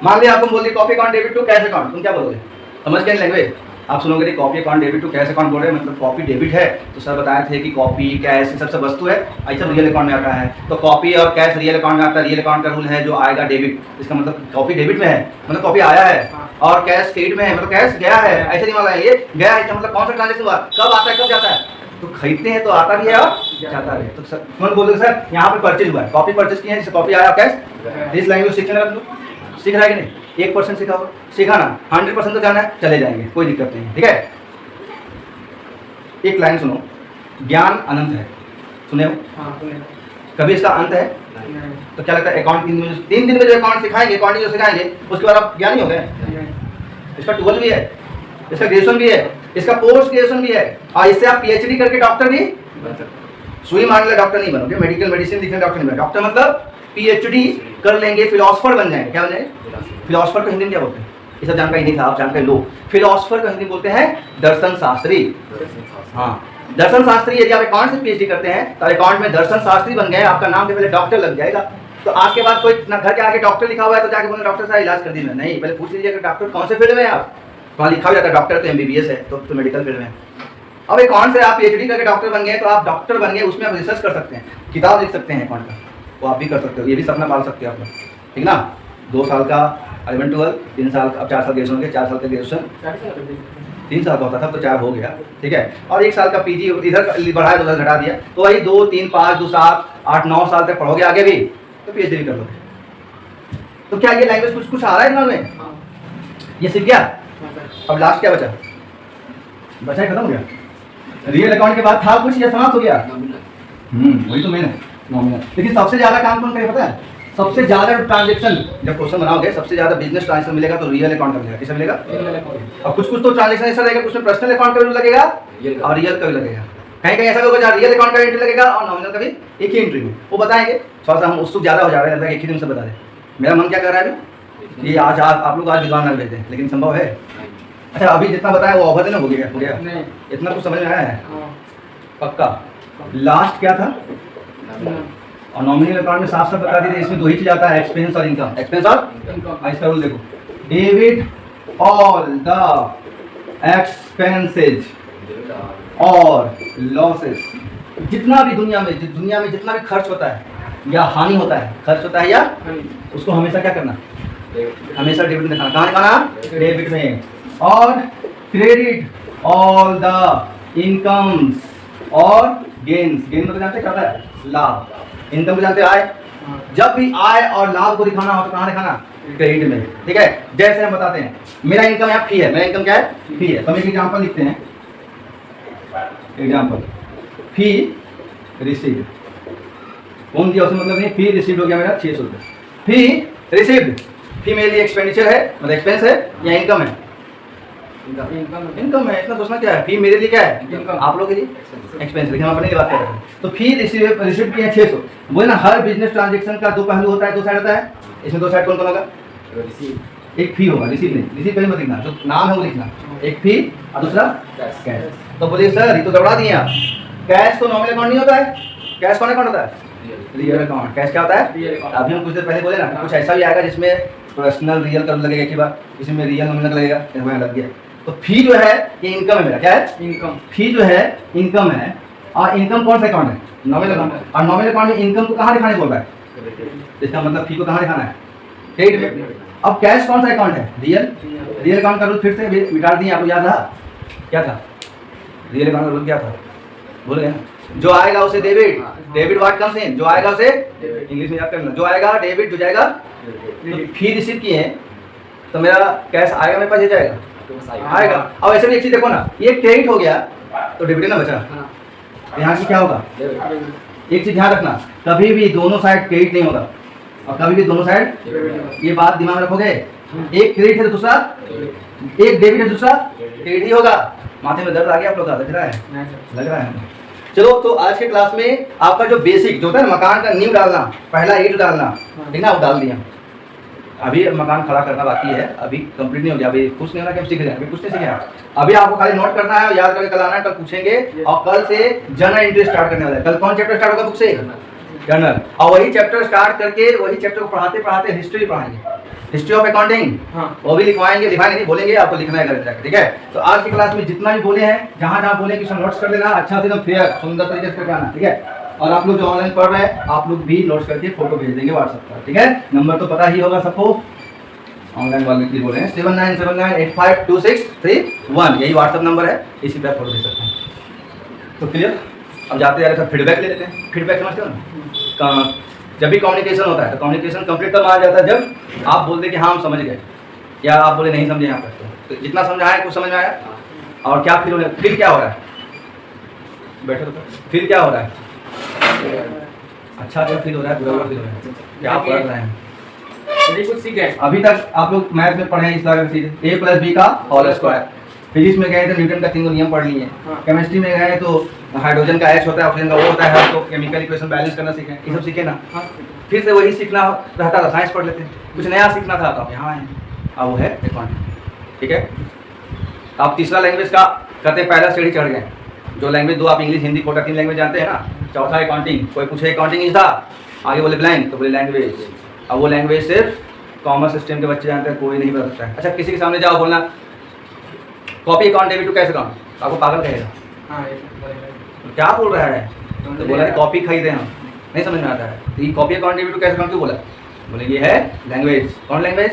Speaker 1: मान लिया आपको बोल दिया copy account debit to cash account, तुम क्या बोलोगे? समझ गए लैंग्वेज? आप सुनोगे copy account debit to cash account बोल रहे हैं, मतलब कॉपी डेबिट है, तो सर बताए थे कि कॉपी कैश ये सबसे वस्तु है, ऐसा रियल अकाउंट में आता है, तो कॉपी और कैश रियल अकाउंट में आता है। रियल अकाउंट का रूल है जो आएगा डेबिट, इसका मतलब कॉपी डेबिट में है, मतलब कॉपी आया है, और कैश क्रेडिट में है, मतलब कैश गया है, ऐसे नहीं माना ये गया है, इसका मतलब कौन सा ट्रांजेक्शन हुआ, कब आता है कब जाता है, तो खरीदते हैं तो आता भी है और जाता भी है। तो सर कौन बोल रहे सर यहाँ पे परचेज हुआ है, कॉपी परचेज किए हैं, जिससे कॉपी आया कैश। इस लैंग्वेज सीखने लगा, सीख रहा है कि नहीं? 1% सीखा हो, सीखा ना, 100% तो जाना है, चले जाएंगे, कोई दिक्कत नहीं, ठीक है। एक लाइन सुनो, ज्ञान अनंत है, सुने हो? कभी इसका अंत है? तो क्या लगता है अकाउंट 3 दिन में जो अकाउंट सिखाएंगे, अकाउंटिंग जो सिखाएंगे, उसके बाद आप ज्ञानी हो गए। इसका 12 भी है, इसका ग्रेजुएशन भी है, इसका पोस्ट ग्रेजुएशन भी है, और इससे आप पीएचडी करके डॉक्टर भी सुई मारने वाले डॉक्टर नहीं बनोगे, मेडिकल मेडिसिन लिखने डॉक्टर नहीं बनोगे। डॉक्टर मतलब पीएचडी कर लेंगे, फिलोसफर बन जाएंगे। क्या बन जाएंगे? फिलोसफर को हिंदी में क्या बोलते हैं? ये सब जानकारी नहीं था, आप जानकारी लो। फिलोसफर को हिंदी बोलते हैं दर्शन शास्त्री। हाँ, दर्शन शास्त्री। यदि आप अकाउंट से पीएचडी करते हैं तो अकाउंट में दर्शन शास्त्री बन गए, आपका नाम के पहले डॉक्टर लग जाएगा। तो आज के बाद कोई ना घर के आगे डॉक्टर लिखा हुआ है तो जाके बोले डॉक्टर साहब इलाज कर दी मैं, नहीं, पहले पूछ लीजिए कि डॉक्टर कौन से फील्ड में है आप। वहाँ लिखा हुआ जाता है डॉक्टर तो एमबीबीएस है, तो मेडिकल फील्ड में। अब अकाउंट से आप पीएचडी करके डॉक्टर बन गए तो आप डॉक्टर बन गए, उसमें आप रिसर्च कर सकते हैं, किताब लिख सकते हैं अकाउंट का, वो आप भी कर सकते हो, ये भी सपना पाल सकते हो आप लोग, ठीक ना। 2 साल का 11-12, 3 साल, अब 4 साल ग्रेजुएशन होंगे, 4 साल का ग्रेजुएशन 3 साल का होता था, तो 4 हो गया, ठीक है। और 1 साल का पीजी इधर बढ़ाया, उधर घटा दिया, तो वही 2, 3, 5, 2, 7, 8, 9 साल तक पढ़ोगे आगे भी, तो पीएचडी भी कर लोगे। तो क्या ये लैंग्वेज कुछ कुछ आ रहा है दिमाग में? ये सीख गया। अब लास्ट क्या बचा? बचा खत्म हो गया। रियल अकाउंट के बाद था कुछ या समाप्त हो गया? वही तो मैंने नॉमिनल। लेकिन सबसे ज्यादा काम कौन करे पता है? सबसे ज्यादा ट्रांजेक्शन जब क्वेश्चन बनाओगे, सबसे ज्यादा बिजनेस ट्रांजेक्शन मिलेगा तो रियल अकाउंट का मिलेगा। किसका मिलेगा? और कुछ कुछ तो ट्रांजेक्शन ऐसा रहेगा, उसमें पर्सनल अकाउंट का भी लगेगा और रियल का भी लगेगा। कहीं कहीं ऐसा होगा जहाँ रियल अकाउंट का एंट्री लगेगा और नॉमिनल का भी एक ही एंट्री में, वो बताएंगे। थोड़ा सा हम उत्सुक ज्यादा हो जा रहे हैं, एक ही दिन से बता दें। मेरा मन क्या कर रहा है अभी ये आज आप लोग आज विद्वान लग भेजते हैं, लेकिन संभव है? अच्छा, अभी जितना बताया वो ओवर ना हो गया नहीं। इतना कुछ समझ में आया है? पक्का। लास्ट क्या था? और नॉमिनल अकाउंट में साफ साफ बता दीजिए, इसमें 2 ही चीज आता है, एक्सपेंस और इनकम। एक्सपेंस और इसका रूल देखो, डेबिट ऑल द एक्सपेंसेज और लॉसेस। जितना भी दुनिया में जितना भी खर्च होता है या हानि होता है, खर्च होता है या उसको हमेशा क्या करना? हमेशा डेबिट में दिखाना। कहाँ दिखाना? डेबिट में। और क्रेडिट ऑल द इनकम्स और गेन्स। गेन मतलब जानते क्या होता है? लाभ। इनकम को जानते हैं आय। जब भी आय और लाभ को दिखाना हो तो कहाँ दिखाना? क्रेडिट में, ठीक है। जैसे हम बताते हैं मेरा इनकम यहाँ फी है, मेरा इनकम क्या है? फी है। तो हम एक एग्जाम्पल लिखते हैं, एग्जाम्पल फी रिसीव्ड। कौन दिया उसमें मतलब नहीं, फी रिसीव्ड हो गया मेरा 600 रुपये। फी रिसीव्ड, फी मेरे लिए एक्सपेंडिचर है, मतलब एक्सपेंस है या इनकम है? इनकम है। इतना सोचना क्या है, फी मेरे लिए क्या है? आप लोग के लिए एक्सपेंस, लेकिन हम अपने लिए बात कर रहे हैं। तो फी रिसीव किए 600। बोले ना, हर बिजनेस ट्रांजेक्शन का 2 पहलू होता है, 2 साइड होता है। इसमें 2 साइड कौन कौन होगा? एक फी होगा, रिसीव नहीं, रिसीव पहले मत लिखना, जो नाम है वो लिखना। एक फी और दूसरा कैश। तो बोलिए सर ये तो दौड़ा दिए आप, कैश तो नॉमिनल अकाउंट नहीं होता है, कैश कौन अकाउंट होता है? Real account. कैश क्या होता है? अभी हम कुछ देर पहले बोले ना, कुछ ऐसा भी आएगा जिसमें पर्सनल रियल का लगेगा, एक ही बार इसमें रियल नॉमिनल लगेगा, लग गया। तो फी जो है ये इनकम है मेरा, क्या है? इनकम। फी जो है इनकम है, और इनकम कौन सा अकाउंट है? Nominal account. और नॉमिनल अकाउंट में इनकम को कहाँ दिखाने बोल रहा है? इसका मतलब फी को कहाँ दिखाना है? क्रेडिट में। अब कैश कौन सा अकाउंट है? रियल। रियल अकाउंट का रूल फिर से मिटा दिए, आपको याद था क्या था? रियल अकाउंट का रूल क्या था? भूल गए ना? जो आएगा उसे debit, debit what comes in, जो आएगा उसे इंग्लिश में याद करना, जो आएगा डेबिट, जो जाएगा। फी रिसीव किए हैं तो मेरा कैश आएगा मेरे पास, ये जाएगा आएगा। अब ऐसे भी एक चीज देखो ना, ये क्रेडिट हो गया तो डेबिट ना बचा, यहाँ से क्या होगा? एक चीज ध्यान रखना, कभी भी दोनों साइड क्रेडिट नहीं होगा और कभी भी दोनों साइड, ये बात दिमाग में रखोगे। एक क्रेडिट है तो दूसरा, एक डेबिट है दूसरा क्रेडिट ही होगा। माथे में दर्द आ गया आप लोग का? लग रहा है? लग रहा है। चलो तो आज के क्लास में आपका जो बेसिक जो होता है ना, मकान का नींव डालना, पहला ईंट डालना, ठीक ना, वो डाल दिया। अभी मकान खड़ा करना बाकी है, अभी कंप्लीट नहीं हो गया, अभी कुछ नहीं होना कि हम सीख रहे हैं, अभी कुछ नहीं सीखे हैं। अभी आपको खाली नोट करना है और याद करके कल आना है, कल पूछेंगे। और कल से जनरल एंट्री स्टार्ट करने वाला है। कल कौन चैप्टर स्टार्ट होगा बुक से? जनरल। और वही चैप्टर स्टार्ट करके वही चैप्टर को पढ़ाते पढ़ाते हिस्ट्री पढ़ाएंगे, हिस्ट्री ऑफ अकाउंटिंग, वो भी लिखवाएंगे, लिखाएंगे नहीं, बोलेंगे आपको लिखना है घर जाकर, ठीक है। तो आज की क्लास में जितना भी बोले हैं, जहाँ जहाँ बोले कि नोट्स कर लेना, अच्छा से एकदम फेयर सुंदर तरीके से करके आना, ठीक है। और आप लोग जो ऑनलाइन पढ़ रहे हैं, आप लोग भी नोट्स करके फोटो भेज देंगे व्हाट्सएप पर, ठीक है। नंबर तो पता ही होगा सबको, ऑनलाइन वाले की बोले हैं 7979852631, यही व्हाट्सएप नंबर है, इसी पर फोटो भेज सकते हैं। तो क्लियर। अब जाते जा रहे फीडबैक ले लेते हैं। फीडबैक समझते हो ना, जब भी कम्युनिकेशन होता है तो कम्युनिकेशन कंप्लीट तब माना जाता है जब आप बोलते कि हाँ हम समझ गए, या आप बोले नहीं समझे यहाँ पर। तो जितना समझाया कुछ समझ में आया, और क्या फिर क्या हो रहा है, बैठो तो फिर क्या हो रहा है, अच्छा क्या फील हो रहा है, बुरा फील हो रहा है, क्या पढ़ रहे हैं,
Speaker 2: कुछ सीख गए।
Speaker 1: अभी तक आप लोग मैथ में पढ़े हैं इस तरह से a प्लस बी का होल स्क्वायर। फिजिक्स में गए तो न्यूटन का तीनों नियम पढ़ लिए। केमिस्ट्री में गए तो हाइड्रोजन का H होता है, ऑक्सीजन का O होता है, तो केमिकल इक्वेशन बैलेंस करना सीखे, ये सब सीखे ना। फिर से वही सीखना रहता था, साइंस पढ़ लेते हैं, कुछ नया सीखना था तो आप यहाँ आए, अब वो है अकाउंटिंग, ठीक है। आप तीसरा लैंग्वेज का करते पहला सीढ़ी चढ़ गए, जो लैंग्वेज दो आप इंग्लिश हिंदी कोटा 3 लैंग्वेज जानते हैं ना। चौथा अकाउंटिंग, कोई पूछे अकाउंटिंग इज था, आगे बोले ब्लैंक तो बोले लैंग्वेज। अब वो लैंग्वेज सिर्फ कॉमर्स सिस्टम के बच्चे जानते हैं, कोई नहीं बता सकता है। अच्छा किसी के सामने जाओ बोलना copy account debit to cash account, आपको पागल कहेगा, तो क्या बोल रहा है, तो बोला कॉपी खरीदे हम, नहीं समझ में आता है। तो ये copy account debit to cash account क्यों बोला, बोले ये है लैंग्वेज। कौन लैंग्वेज?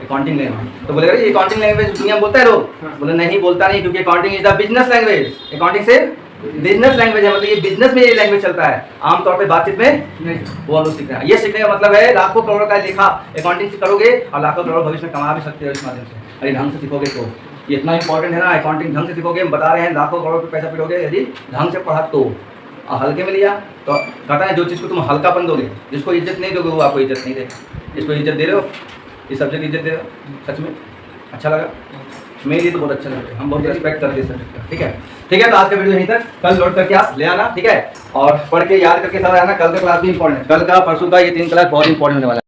Speaker 1: Accounting language. तो बोले ये अकाउंटिंग लैंग्वेज दुनिया बोलता है लोग, बोले नहीं बोलता नहीं, क्योंकि accounting is the business language. Accounting से बिजनेस लैंग्वेज है, मतलब ये बिजनेस में ये लैंग्वेज चलता है, आमतौर पे बातचीत में नहीं। वो हम लोग सीख रहे हैं। ये सीखने का मतलब है लाखों करोड़ का लेखा अकाउंटिंग से करोगे और लाखों करोड़ भविष्य में कमा भी सकते हो इस माध्यम से, अरे ढंग से सीखोगे तो। ये इतना इंपॉर्टेंट है ना, अकाउंटिंग ढंग से सीखोगे, हम बता रहे हैं लाखों करोड़ रुपये पैसा पिटोगे यदि ढंग से पढ़ा तो। और हल्के में लिया तो कहता है जो चीज़ को तुम हल्कापन दोगे, जिसको इज्जत नहीं दोगे वो आपको इज्जत नहीं देगा। जिसको इज्जत दे रहे हो, इस सब्जेक्ट इज्जत दे रहे हो, सच में अच्छा लगा, मेरे लिए तो बहुत अच्छा लगता है, हम बहुत रिस्पेक्ट करते हैं सब्जेक्ट का, ठीक है। ठीक है, तो आज का वीडियो यहीं तक, कल लोड करके आप ले आना, ठीक है। और पढ़ के याद करके सारा आना, कल का क्लास भी इंपॉर्टेंट है, कल का परसों का ये 3 क्लास बहुत इंपॉर्टेंट होने वाला है।